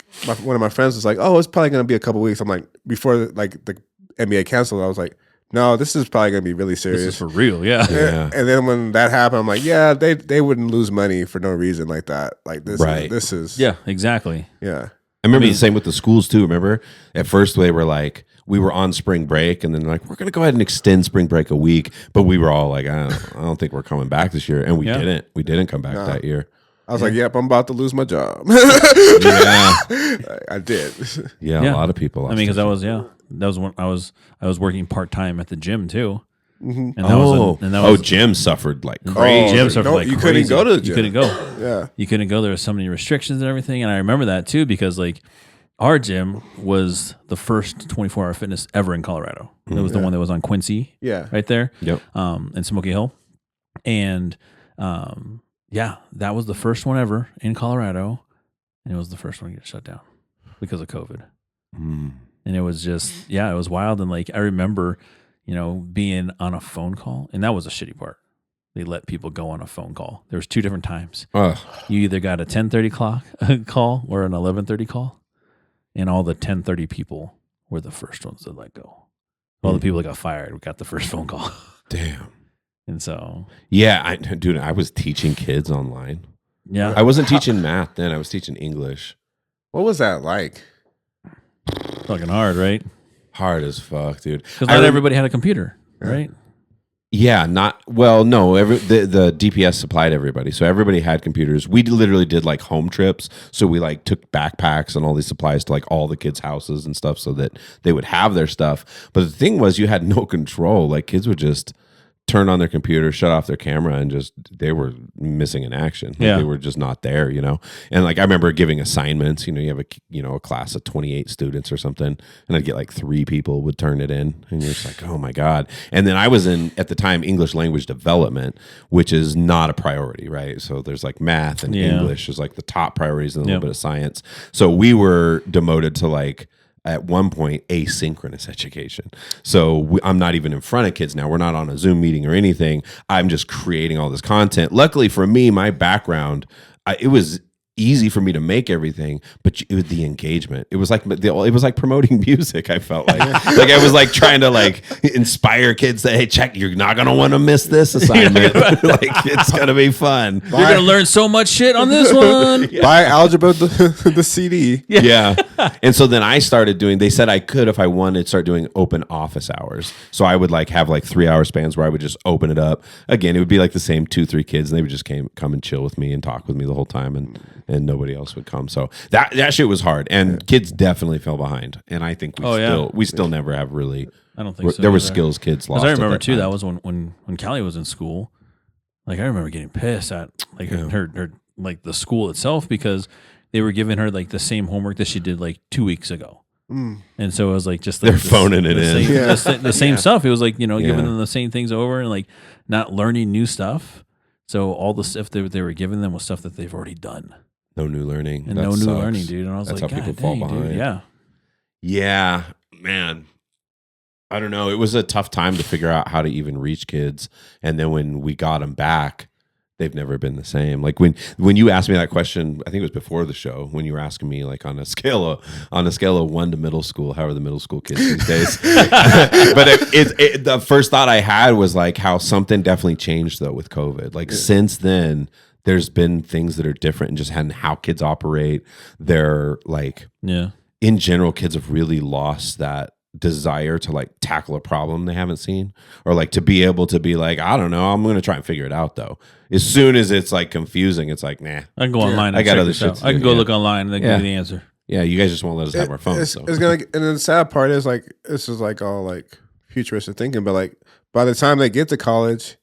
one of my friends was like, oh, it's probably gonna be a couple weeks. I'm like, before like the NBA canceled, I was like, no, this is probably gonna be really serious. This is for real, yeah. And then when that happened, I'm like, yeah, they wouldn't lose money for no reason like that. Like this, this is exactly. Yeah. I remember the same with the schools too. Remember, at first they were like, we were on spring break, and then like, we're gonna go ahead and extend spring break a week. But we were all like, I don't think we're coming back this year, and we didn't. We didn't come back that year. I was like, yep, I'm about to lose my job. I did. Yeah, a lot of people. I mean, because that was when I was working part time at the gym too. Mm-hmm. And Jim suffered like crazy. Jim suffered like you crazy. Couldn't go to the gym. You couldn't go. Yeah, you couldn't go. There were so many restrictions and everything. And I remember that too because like our gym was the first 24-hour fitness ever in Colorado. It was the one that was on Quincy. Yeah, right there. Yep. In Smoky Hill, and that was the first one ever in Colorado, and it was the first one to get shut down because of COVID. And it was just, it was wild. And like, I remember, being on a phone call, and that was a shitty part. They let people go on a phone call. There was 2 different times. You either got a 10:30 call or an 11:30 call, and all the 10:30 people were the first ones to let go. All the people that got fired got the first phone call. Damn. And so, I was teaching kids online. Yeah, I wasn't teaching math then. I was teaching English. What was that like? Fucking hard, right? Hard as fuck, dude. Because not everybody had a computer, right? Yeah, no. The DPS supplied everybody, so everybody had computers. We literally did like home trips, so we like took backpacks and all these supplies to like all the kids' houses and stuff, so that they would have their stuff. But the thing was, you had no control. Like kids would just turn on their computer, shut off their camera, and just they were missing in action. Like they were just not there, And like I remember giving assignments. You have a class of 28 students or something, and I'd get like 3 people would turn it in, and you're just like, oh my god. And then I was in at the time English language development, which is not a priority, right? So there's like math and English is like the top priorities, and a little bit of science. So we were demoted to like, at one point, asynchronous education. So I'm not even in front of kids now. We're not on a Zoom meeting or anything. I'm just creating all this content. Luckily for me, my background, it was easy for me to make everything, but it was the engagement. It was like promoting music. I felt like like I was like trying to like inspire kids that, hey, check, you're not gonna want to miss this assignment. Like it's gonna be fun. You're gonna learn so much shit on this one. Buy Algebra the CD. Yeah. And so then I started doing. They said I could, if I wanted, start doing open office hours. So I would like have like 3-hour spans where I would just open it up. Again, it would be like the same 2-3 kids, and they would just come and chill with me and talk with me the whole time, and nobody else would come. So that shit was hard, and kids definitely fell behind. And I think we still never have really. I don't think so. There were skills kids lost. Because I remember too. That was when Callie was in school. Like I remember getting pissed at like her like the school itself because they were giving her like the same homework that she did like 2 weeks ago. And so it was like just like they're phoning it in. The same stuff. It was like, giving them the same things over and like not learning new stuff. So all the stuff they were giving them was stuff that they've already done. No new learning. And no new learning, dude. And I was like, how people God fall dang, behind. dude. Yeah. Yeah, man. I don't know. It was a tough time to figure out how to even reach kids. And then when we got them back, they've never been the same. Like when you asked me that question, I think it was before the show, when you were asking me like on a scale of 1 to middle school, how are the middle school kids these days? But the first thought I had was like how something definitely changed though with COVID. Like since then, there's been things that are different and just how kids operate. They're like, in general, kids have really lost that desire to like tackle a problem they haven't seen, or like to be able to be like, I don't know, I'm going to try and figure it out though. As soon as it's like confusing, it's like, nah. I can go online. I got other shit. I can go look online and then give you the answer. Yeah, you guys just won't let us have our phones. It's gonna, and then the sad part is like this is like all like futuristic thinking, but like by the time they get to college,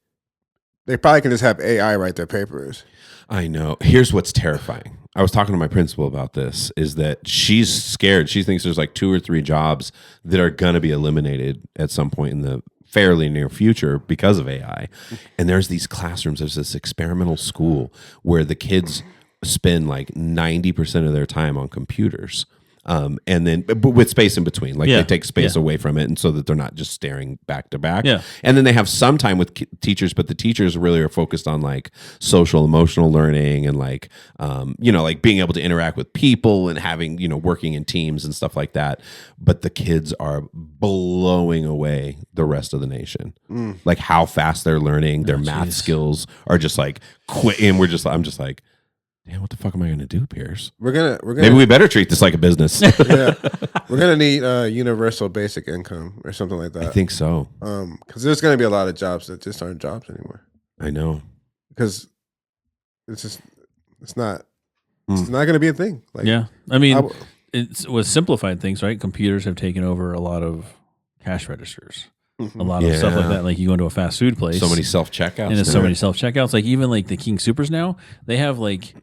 they probably can just have AI write their papers. I know. Here's what's terrifying. I was talking to my principal about this, is that she's scared. She thinks there's like 2 or 3 jobs that are going to be eliminated at some point in the fairly near future because of AI. And there's these classrooms, there's this experimental school where the kids spend like 90% of their time on computers. And then but with space in between, like they take space away from it, and so that they're not just staring back to back. Yeah. And then they have some time with teachers, but the teachers really are focused on like social emotional learning and like, like being able to interact with people and having, working in teams and stuff like that. But the kids are blowing away the rest of the nation. Like how fast they're learning, their math skills are just like quick. And I'm just like, damn, what the fuck am I going to do, Pierce? We're gonna maybe we better treat this like a business. We're gonna need universal basic income or something like that. I think so. Because there's gonna be a lot of jobs that just aren't jobs anymore. I know. Because it's not gonna be a thing. Like, I mean, it's with simplified things, right? Computers have taken over a lot of cash registers. A lot of stuff like that. Like you go into a fast food place, so many self checkouts, and there's so many self checkouts. Like even like the King Supers now, they have like,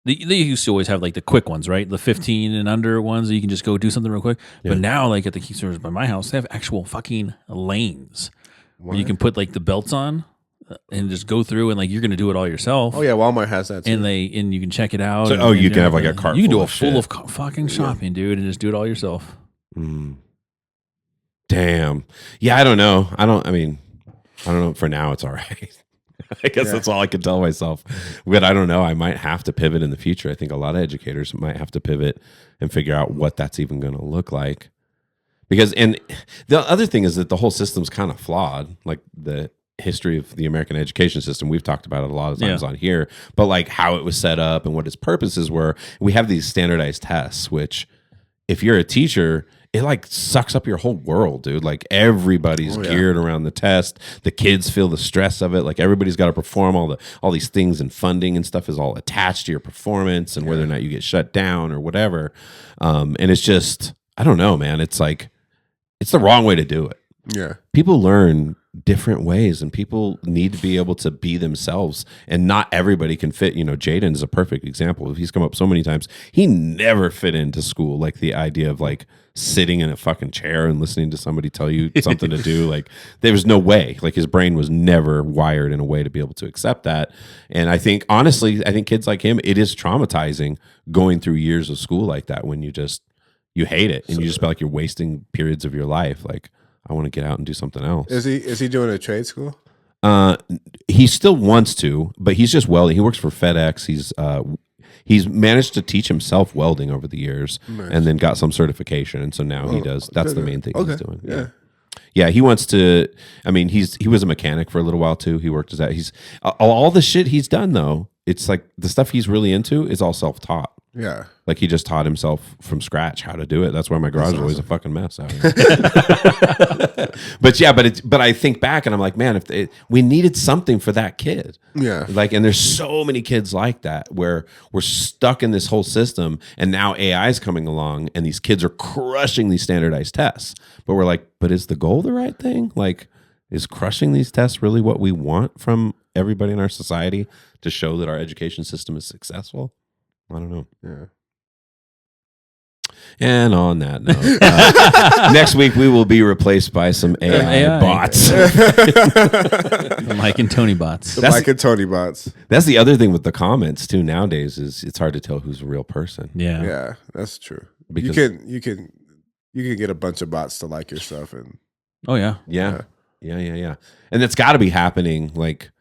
they used to always have like the quick ones, right? The 15 and under ones that you can just go do something real quick. Yeah. But now, like at the King Supers by my house, they have actual fucking lanes where you can put like the belts on and just go through, and like you're gonna do it all yourself. Oh yeah, Walmart has that too. And you can check it out. So, you can have like a cart. You can do a full of fucking shopping, dude, and just do it all yourself. Damn. Yeah, I don't know. I don't know. For now, it's all right. I guess that's all I can tell myself. But I don't know. I might have to pivot in the future. I think a lot of educators might have to pivot and figure out what that's even going to look like. Because, and the other thing is that the whole system's kind of flawed. Like the history of the American education system, we've talked about it a lot of times on here. But like how it was set up and what its purposes were. We have these standardized tests, which if you're a teacher, it like sucks up your whole world, dude. Like everybody's geared around the test. The kids feel the stress of it. Like everybody's got to perform all these things, and funding and stuff is all attached to your performance and whether or not you get shut down or whatever. And it's just, I don't know, man. It's like, it's the wrong way to do it. Yeah. People learn different ways, and people need to be able to be themselves, and not everybody can fit. Jaden is a perfect example. He's come up so many times. He never fit into school. Like the idea of like sitting in a fucking chair and listening to somebody tell you something to do. Like there was no way. Like his brain was never wired in a way to be able to accept that. And I think, honestly, kids like him, it is traumatizing going through years of school like that when you hate it and you just feel like you're wasting periods of your life. Like, I want to get out and do something else. Is he doing a trade school? He still wants to, but he's just welding. He works for FedEx. he's managed to teach himself welding over the years, and then got some certification, and so now he does. That's the main thing he's doing. Yeah, he wants to. I mean, he was a mechanic for a little while too. He worked as that. He's all the shit he's done though. It's like the stuff he's really into is all self-taught. Yeah. Like he just taught himself from scratch how to do it. That's why my garage is always a fucking mess out here. but I think back and I'm like, man, we needed something for that kid. Yeah. Like, and there's so many kids like that where we're stuck in this whole system, and now AI is coming along and these kids are crushing these standardized tests. But we're like, but is the goal the right thing? Like, is crushing these tests really what we want from everybody in our society to show that our education system is successful? I don't know. Yeah. And on that note, next week we will be replaced by some AI bots. The Mike and Tony bots. Mike and Tony bots. That's the other thing with the comments too nowadays is it's hard to tell who's a real person. Yeah. Yeah, that's true. Because you can get a bunch of bots to like your stuff and Oh yeah. Yeah. And it's got to be happening like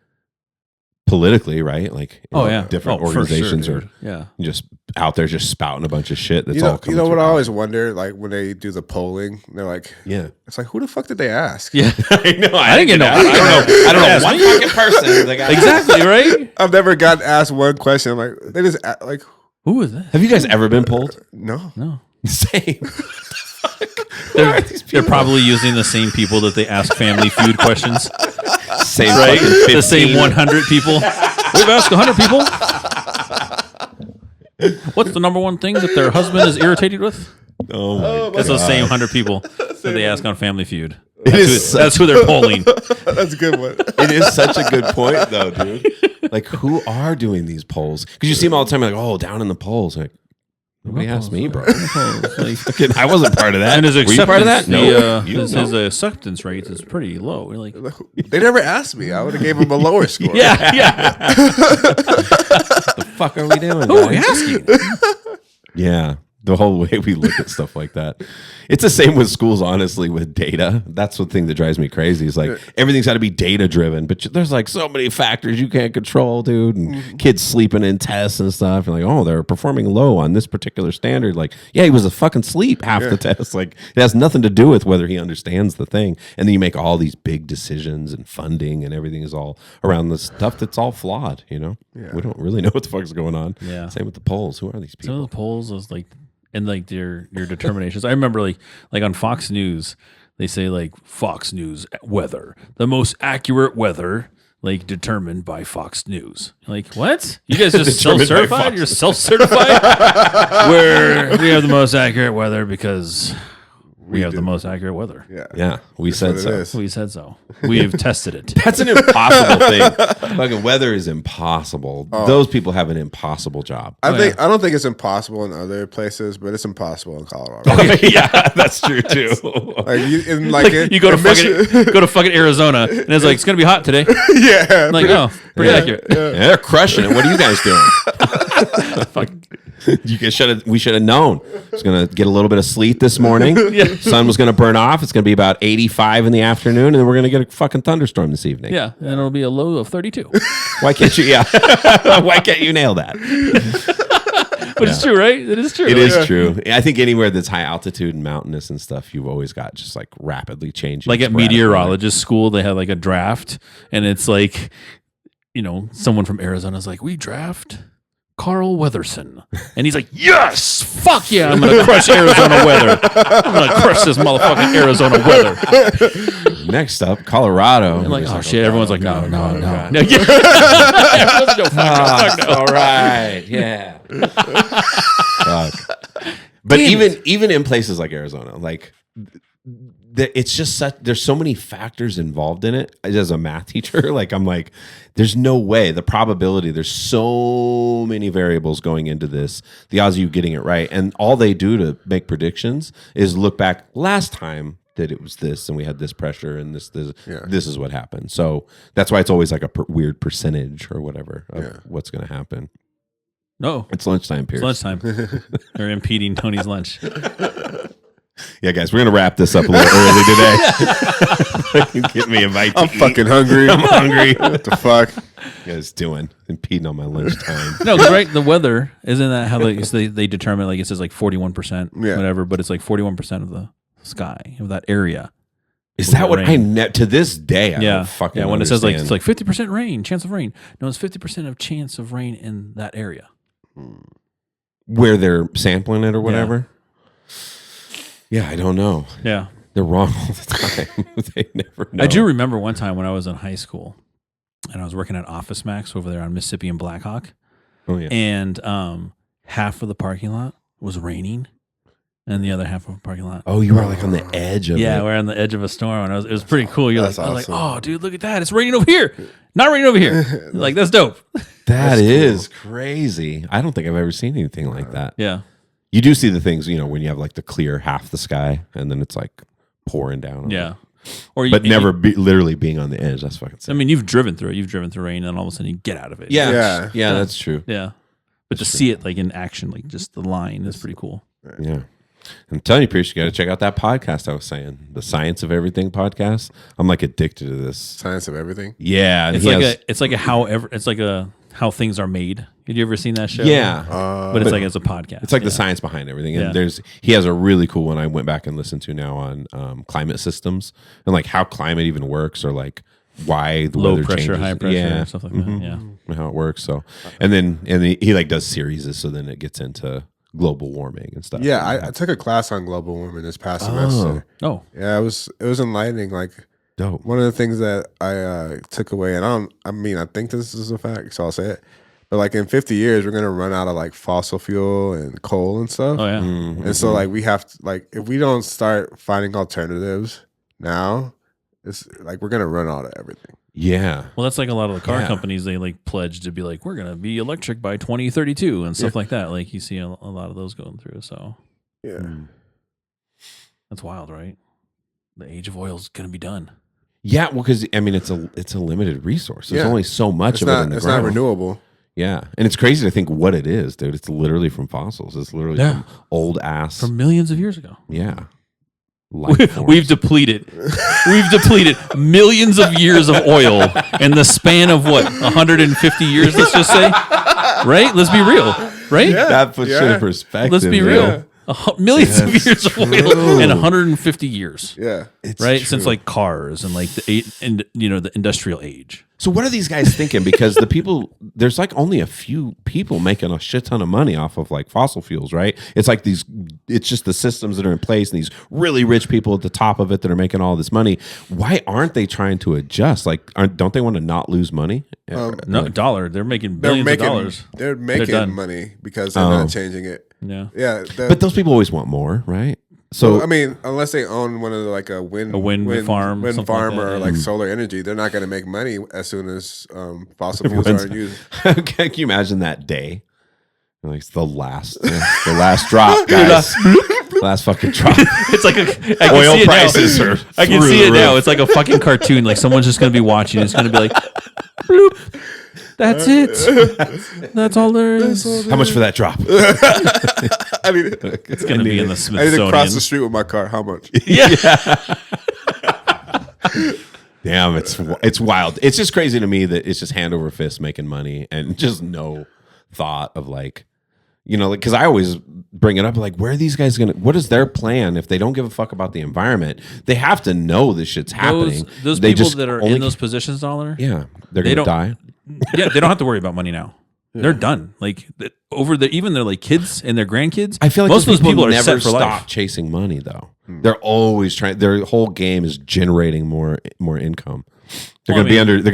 politically, right? Like different organizations sure, are just out there just spouting a bunch of shit that's all coming you know what through. I always wonder, like when they do the polling, they're like, it's like, who the fuck did they ask? Yeah. I know. I didn't get no. I don't know. One fucking person. Exactly, right? I've never gotten asked one question. I'm like, they just like, who is that? Have you guys ever been polled? No. Same. They're probably using the same people that they ask Family Feud questions. Same, right? The same 100 people. We've asked 100 people. What's the number one thing that their husband is irritated with? Oh my God. That's the same 100 people that they ask on Family Feud. That's who they're polling. That's a good one. It is such a good point, though, dude. Like, who are doing these polls? Because you see them all the time, like, oh, down in the polls. Like, nobody asked me, bro. I wasn't part of that. And his Were you part of that? No. His acceptance rate is pretty low. We're like, they never asked me. I would have gave them a lower score. yeah. What the fuck are we doing? Who are we asking? Yeah. The whole way we look at stuff like that. It's the same with schools, honestly, with data. That's the thing that drives me crazy. Is like everything's got to be data driven, but there's like so many factors you can't control, dude. And kids sleeping in tests and stuff. And like, oh, they're performing low on this particular standard. Like, yeah, he was a fucking sleep half the test. Like, it has nothing to do with whether he understands the thing. And then you make all these big decisions and funding and everything is all around the stuff that's all flawed, you know? Yeah. We don't really know what the fuck's going on. Yeah. Same with the polls. Who are these people? Some of the polls is like, and like your determinations. I remember like on Fox News, they say like Fox News weather, the most accurate weather, like determined by Fox News. Like, what? You guys just self-certified? You're self-certified? Where we have the most accurate weather because we have the most accurate weather. Yeah. We said so. We said so. We have tested it. That's an impossible thing. Fucking weather is impossible. Those people have an impossible job. I don't think it's impossible in other places, but it's impossible in Colorado. Yeah, that's true too. You go to fucking Arizona and it's like it's gonna be hot today. Yeah, like pretty accurate. Yeah, they're crushing it. What are you guys doing? Fuck. We should have known. It's gonna get a little bit of sleet this morning. Sun was gonna burn off. It's gonna be about 85 in the afternoon, and then we're gonna get a fucking thunderstorm this evening. Yeah, and it'll be a low of 32. Why can't you? Yeah, why can't you nail that? But it's true, right? It is true. It is true. I think anywhere that's high altitude and mountainous and stuff, you've always got just like rapidly changing. Like at meteorologist school, they have like a draft, and it's like, someone from Arizona's like, we draft Carl Weatherson. And he's like, yes, fuck yeah, I'm going to crush Arizona weather. I'm going to crush this motherfucking Arizona weather. Next up, Colorado. And like, oh shit, everyone's like, no. All right, yeah. Fuck. But even in places like Arizona, like it's just there's so many factors involved in it. As a math teacher, like I'm like, there's no way. The probability, there's so many variables going into this. The odds of you getting it right, and all they do to make predictions is look back last time that it was this, and we had this pressure, and this is what happened. So that's why it's always like a weird percentage or whatever of what's going to happen. No, it's lunchtime period. It's lunchtime. They're impeding Tony's lunch. Yeah, guys, we're gonna wrap this up a little early today. Get me a bite. I'm fucking hungry. I'm hungry. What the fuck? guys doing? Impeding on my lunchtime. No, right? The weather, isn't that how they determine? Like it says like 41%, whatever, but it's like 41% of the sky of that area. Is that what to this day? I don't fucking when understand. it says like it's like 50% rain, chance of rain. No, it's 50% of chance of rain in that area where they're sampling it or whatever. Yeah, I don't know. Yeah, they're wrong all the time. They never know. I do remember one time when I was in high school and I was working at Office Max over there on Mississippi and Blackhawk. Oh yeah, and half of the parking lot was raining. And the other half of the parking lot. Oh, you were like on the edge of it. Yeah, we're on the edge of a storm. And it was pretty cool. I was like, oh, dude, look at that. It's raining over here. Not raining over here. Like, that's dope. That is crazy. I don't think I've ever seen anything like that. Yeah. You do see the things, when you have like the clear half the sky and then it's like pouring down. Yeah. But never literally being on the edge. That's fucking sick. I mean, you've driven through it. You've driven through rain and then all of a sudden you get out of it. Yeah, that's true. Yeah. But to see it like in action, like just the line is pretty cool. Yeah. I'm telling you, Pierce, you got to check out that podcast I was saying, the Science of Everything podcast. I'm like addicted to this. Science of Everything. Yeah, it's like a how things are made. Have you ever seen that show? Yeah, but it's like as a podcast. It's like the science behind everything. And he has a really cool one I went back and listened to now on climate systems and like how climate even works or like why the low weather pressure, changes. high pressure, stuff like that. Yeah, and how it works. So and then he like does series, so then it gets into global warming and stuff. Yeah, I took a class on global warming this past semester. Oh, yeah, it was enlightening. Like, dope. One of the things that I took away, and I think this is a fact, so I'll say it. But like in 50 years, we're gonna run out of like fossil fuel and coal and stuff. Oh yeah, and so like we have to if we don't start finding alternatives now, it's like we're gonna run out of everything. Yeah. Well, that's like a lot of the car companies. They like pledge to be like, we're gonna be electric by 2032 and stuff like that. Like you see a lot of those going through. So that's wild, right? The age of oil is gonna be done. Yeah, well, because I mean, it's a limited resource. There's only so much of it in the ground. It's not renewable. Yeah, and it's crazy to think what it is, dude. It's literally from fossils. It's literally from old ass from millions of years ago. Yeah. We've depleted millions of years of oil in the span of what 150 years. Let's just say, right? Let's be real, right? Yeah, that puts shit in perspective. Let's be real. Millions of years of oil in 150 years. Yeah, it's right true. Since like cars and like the industrial age. So what are these guys thinking? Because there's like only a few people making a shit ton of money off of like fossil fuels, right? It's like it's just the systems that are in place and these really rich people at the top of it that are making all this money. Why aren't they trying to adjust? Like, don't they want to not lose money? No, dollar. They're making billions of dollars. They're making money because they're not changing it. Yeah. Yeah. But those people always want more, right? So I mean, unless they own one of the, like a wind farm, or like solar energy, they're not going to make money as soon as fossil fuels are used. Can you imagine that day? Like it's the last drop, guys. Last fucking drop. It's like oil prices are. I can see it now. It's like a fucking cartoon. Like someone's just going to be watching. It's going to be like, bloop. That's it. That's all there is. How much for that drop? I mean, it's going to be in the Smithsonian. I need to cross the street with my car. How much? Yeah. Damn, it's wild. It's just crazy to me that it's just hand over fist making money and just no thought of like, because I always bring it up like, where are these guys what is their plan if they don't give a fuck about the environment? They have to know this shit's happening. Those people that are in those positions, dollar. Yeah, they're gonna die. Yeah, they don't have to worry about money now. Yeah. They're done. Like even their like kids and their grandkids. I feel like most of those people are never set for stop life. chasing money though. They're always trying. Their whole game is generating more income. They're going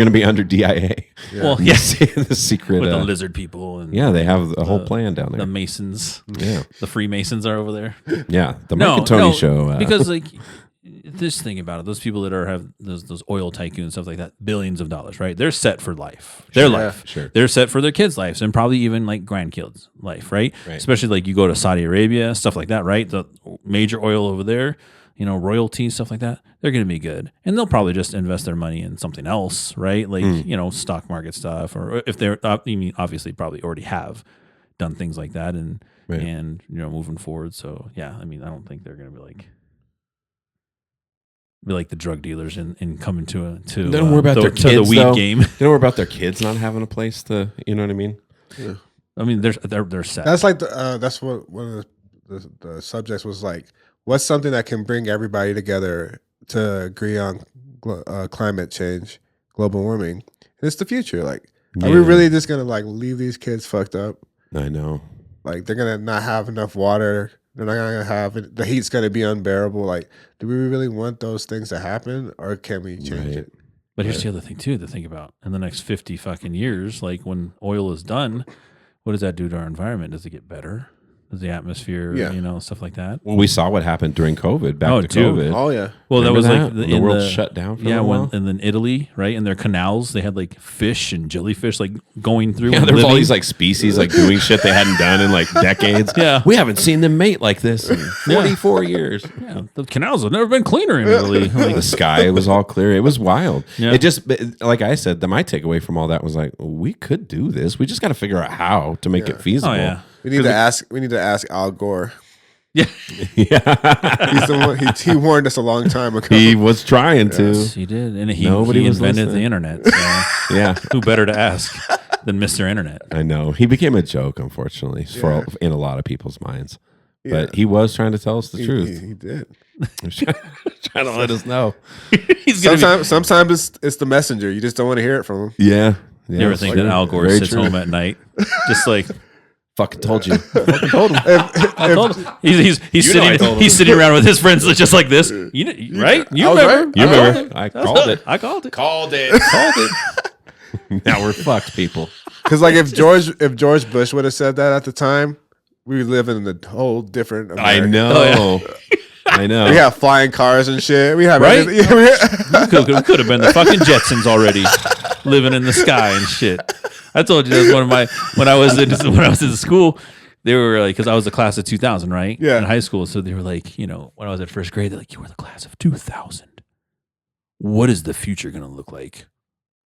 to be under DIA. Yeah. Well, yes, the secret with the lizard people and they have a whole plan down there. The Masons, the Freemasons are over there. Yeah, the Mike and Tony show. Because like this thing about it, those people that have those oil tycoons stuff like that, billions of dollars, right? They're set for life. Their life. Sure. They're set for their kids' lives and probably even like grandkids' life, right? Especially like you go to Saudi Arabia, stuff like that, right? The major oil over there. Royalty, stuff like that, they're going to be good. And they'll probably just invest their money in something else, right? Like, stock market stuff. Or if they're, obviously probably already have done things like that and moving forward. So, yeah, I mean, I don't think they're going to be like be like the drug dealers and coming to They don't worry about their kids, to the weed though. game. They don't worry about their kids not having a place to, you know what I mean? Yeah. I mean, they're sad. That's like that's what one of the subjects was like. What's something that can bring everybody together to agree on climate change, global warming? And it's the future. Like, are we really just gonna like leave these kids fucked up? I know. Like, they're gonna not have enough water. They're not gonna have it. The heat's gonna be unbearable. Like, do we really want those things to happen, or can we change it? But here's the other thing too to think about. In the next 50 fucking years, like when oil is done, what does that do to our environment? Does it get better? Does the atmosphere, stuff like that? Well, we saw what happened during COVID. Back to dude. COVID. Oh yeah. Well, Remember that was that? like the world shut down for a while. and then Italy, right? In their canals, they had like fish and jellyfish like going through. Yeah, and there was all living. these like species like doing shit they hadn't done in like decades. Yeah. We haven't seen them mate like this in 44 years. Yeah, the canals have never been cleaner in Italy. Like, The sky was all clear. It was wild. Yeah. It just, like I said, my takeaway from all that was like, we could do this. We just got to figure out how to make it feasible. oh yeah, We need to ask Al Gore. yeah. Yeah. He's the one. He warned us a long time ago. He was trying to. Yes, he did, and he Nobody was invented listening. the internet. So Yeah. who better to ask than Mr. Internet? I know. He became a joke, unfortunately, in a lot of people's minds. But he was trying to tell us the truth. He did. He was trying to let us know. He's gonna Sometimes it's the messenger. You just don't want to hear it from him. Yeah. You ever think that Al Gore Very sits true. home at night, just like Fucking told you. I told him. He's I told him. he's sitting around with his friends just like this. Right? You I was remember? right. You remember? I called it. I called it. Called it. Now we're fucked, people. Because like if George Bush would have said that at the time, we would live in a whole different America. I know. Oh, I know. We have flying cars and shit. We have Right? everything. We could have been the fucking Jetsons already, living in the sky and shit. I told you that's one of my when I was in school. They were like, because I was the class of 2000, right? Yeah. In high school, so they were like, when I was at first grade, they're like, you were the class of 2000. What is the future going to look like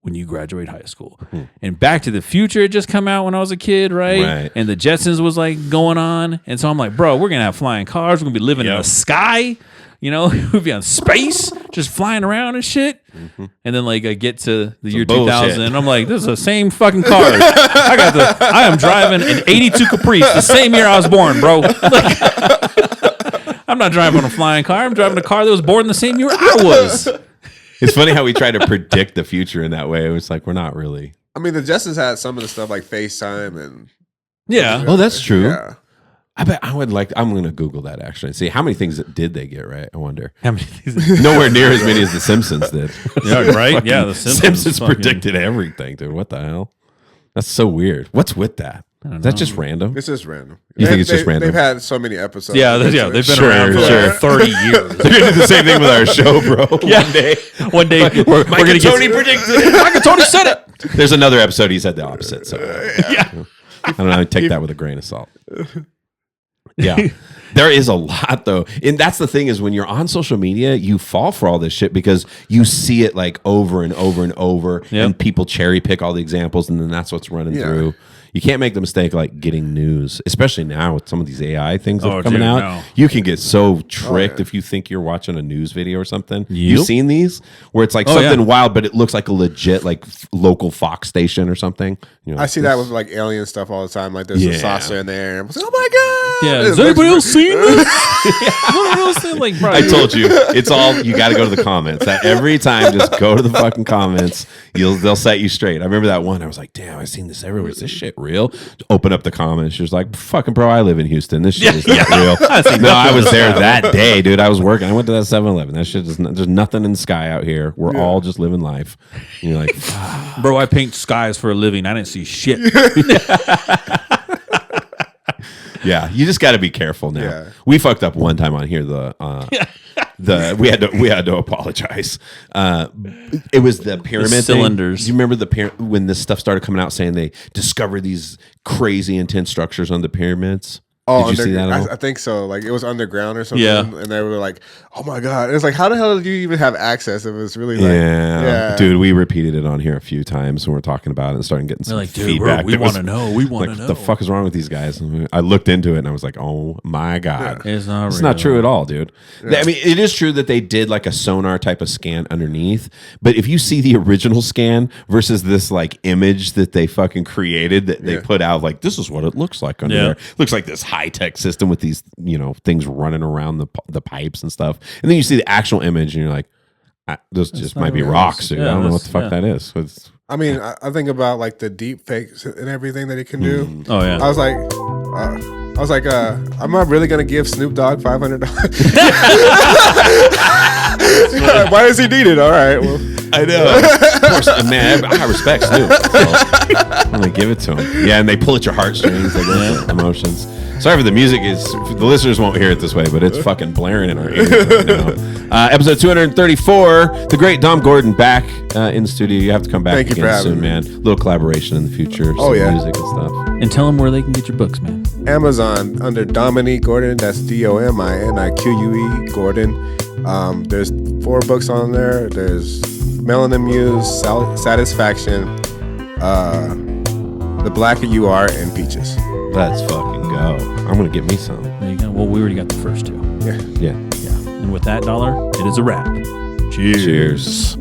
when you graduate high school? And Back to the Future had just come out when I was a kid, right? And the Jetsons was like going on, and so I'm like, bro, we're gonna have flying cars. We're gonna be living in the sky. We'll be on space, just flying around and shit. And then like I get to the year 2000, and I'm like, this is the same fucking cars. I am driving an '82 Caprice, the same year I was born, bro. Like, I'm not driving a flying car. I'm driving a car that was born the same year I was. It's funny how we try to predict the future in that way. It was like, we're not really. I mean, the Jetsons had some of the stuff like FaceTime and Yeah. Oh, that's true. yeah. I bet I'm going to Google that actually and see how many things did they get right. I wonder. How many things? Nowhere near as many as the Simpsons did. Yeah, right? Fucking Yeah, the Simpsons fucking- predicted everything, dude. What the hell? That's so weird. What's with that? Is that just random? It's just random. You think it's just random? They've had so many episodes. Yeah, they've been Sure, around for sure. like 30 years. They're gonna do the same thing with our show, bro. Yeah. One day we're Mike gonna and get. Tony predicted it. Mike and Tony said it. There's another episode he said the opposite. So Yeah. I don't know. Take that with a grain of salt. Yeah. There is a lot though. And that's the thing is when you're on social media, you fall for all this shit because you see it like over and over and over and people cherry pick all the examples and then that's what's running through. You can't make the mistake like getting news, especially now with some of these AI things that are coming out. No. You can get so tricked if you think you're watching a news video or something. You've seen these where it's like something wild, but it looks like a legit like local Fox station or something. I see that with like alien stuff all the time. Like there's a saucer in there. And I'm like, oh my god! Yeah. Has anybody else seen this? What else? Like, bro, I told you, it's all you got to go to the comments. That every time, just go to the fucking comments. They'll set you straight. I remember that one. I was like, damn, I've seen this everywhere. Is this shit real? Open up the comments. She was like, fucking bro, I live in Houston. This shit is not real. I was there that day, dude. I was working. I went to that 7-Eleven. That shit is there's nothing in the sky out here. We're all just living life. And you're like, bro, I paint skies for a living. I didn't see shit. yeah, you just got to be careful now. Yeah. We fucked up one time on here. We had to apologize. It was the pyramid The cylinders. thing. Do you remember when this stuff started coming out saying they discovered these crazy intense structures on the pyramids? Oh, Did you see that at all? I think so. Like it was underground or something. Yeah. And they were like, "Oh my god!" It's like, how the hell did you even have access? It was really like, yeah, dude. We repeated it on here a few times when we're talking about it and starting getting some like, dude, feedback. we want to know. We want to know. What the fuck is wrong with these guys? I looked into it and I was like, oh my god, It's not. It's not true at all, dude. I mean, it is true that they did like a sonar type of scan underneath, but if you see the original scan versus this like image that they fucking created that they put out, like this is what it looks like under there. It looks like this high tech system with these things running around the pipes and stuff, and then you see the actual image and you're like, those just might be rocks, dude. I don't know what the fuck that is. I mean, I think about like the deep fakes and everything that it can do. Oh yeah. I was like, I'm not really gonna give Snoop Dogg $500. Why does he need it? All right, well, I know. Of course, man, I respect Snoop. So I'm gonna give it to him. Yeah, and they pull at your heartstrings, they go through emotions. Sorry for the music. The listeners won't hear it this way, but it's fucking blaring in our ears right now. Episode 234, the great Dom Gordon back in the studio. You have to come back Thank you for again soon, having me. man. A little collaboration in the future. Oh, yeah. Music and stuff. And tell them where they can get your books, man. Amazon under Dominique Gordon. That's DOMINIQUE Gordon. There's 4 books on there. There's Melanin Muse, Satisfaction, The Blacker You Are, and Peaches. Let's fucking go. I'm gonna get me some. There you go. Well, we already got the first 2. Yeah. Yeah. Yeah. And with that, Dollar, it is a wrap. Cheers.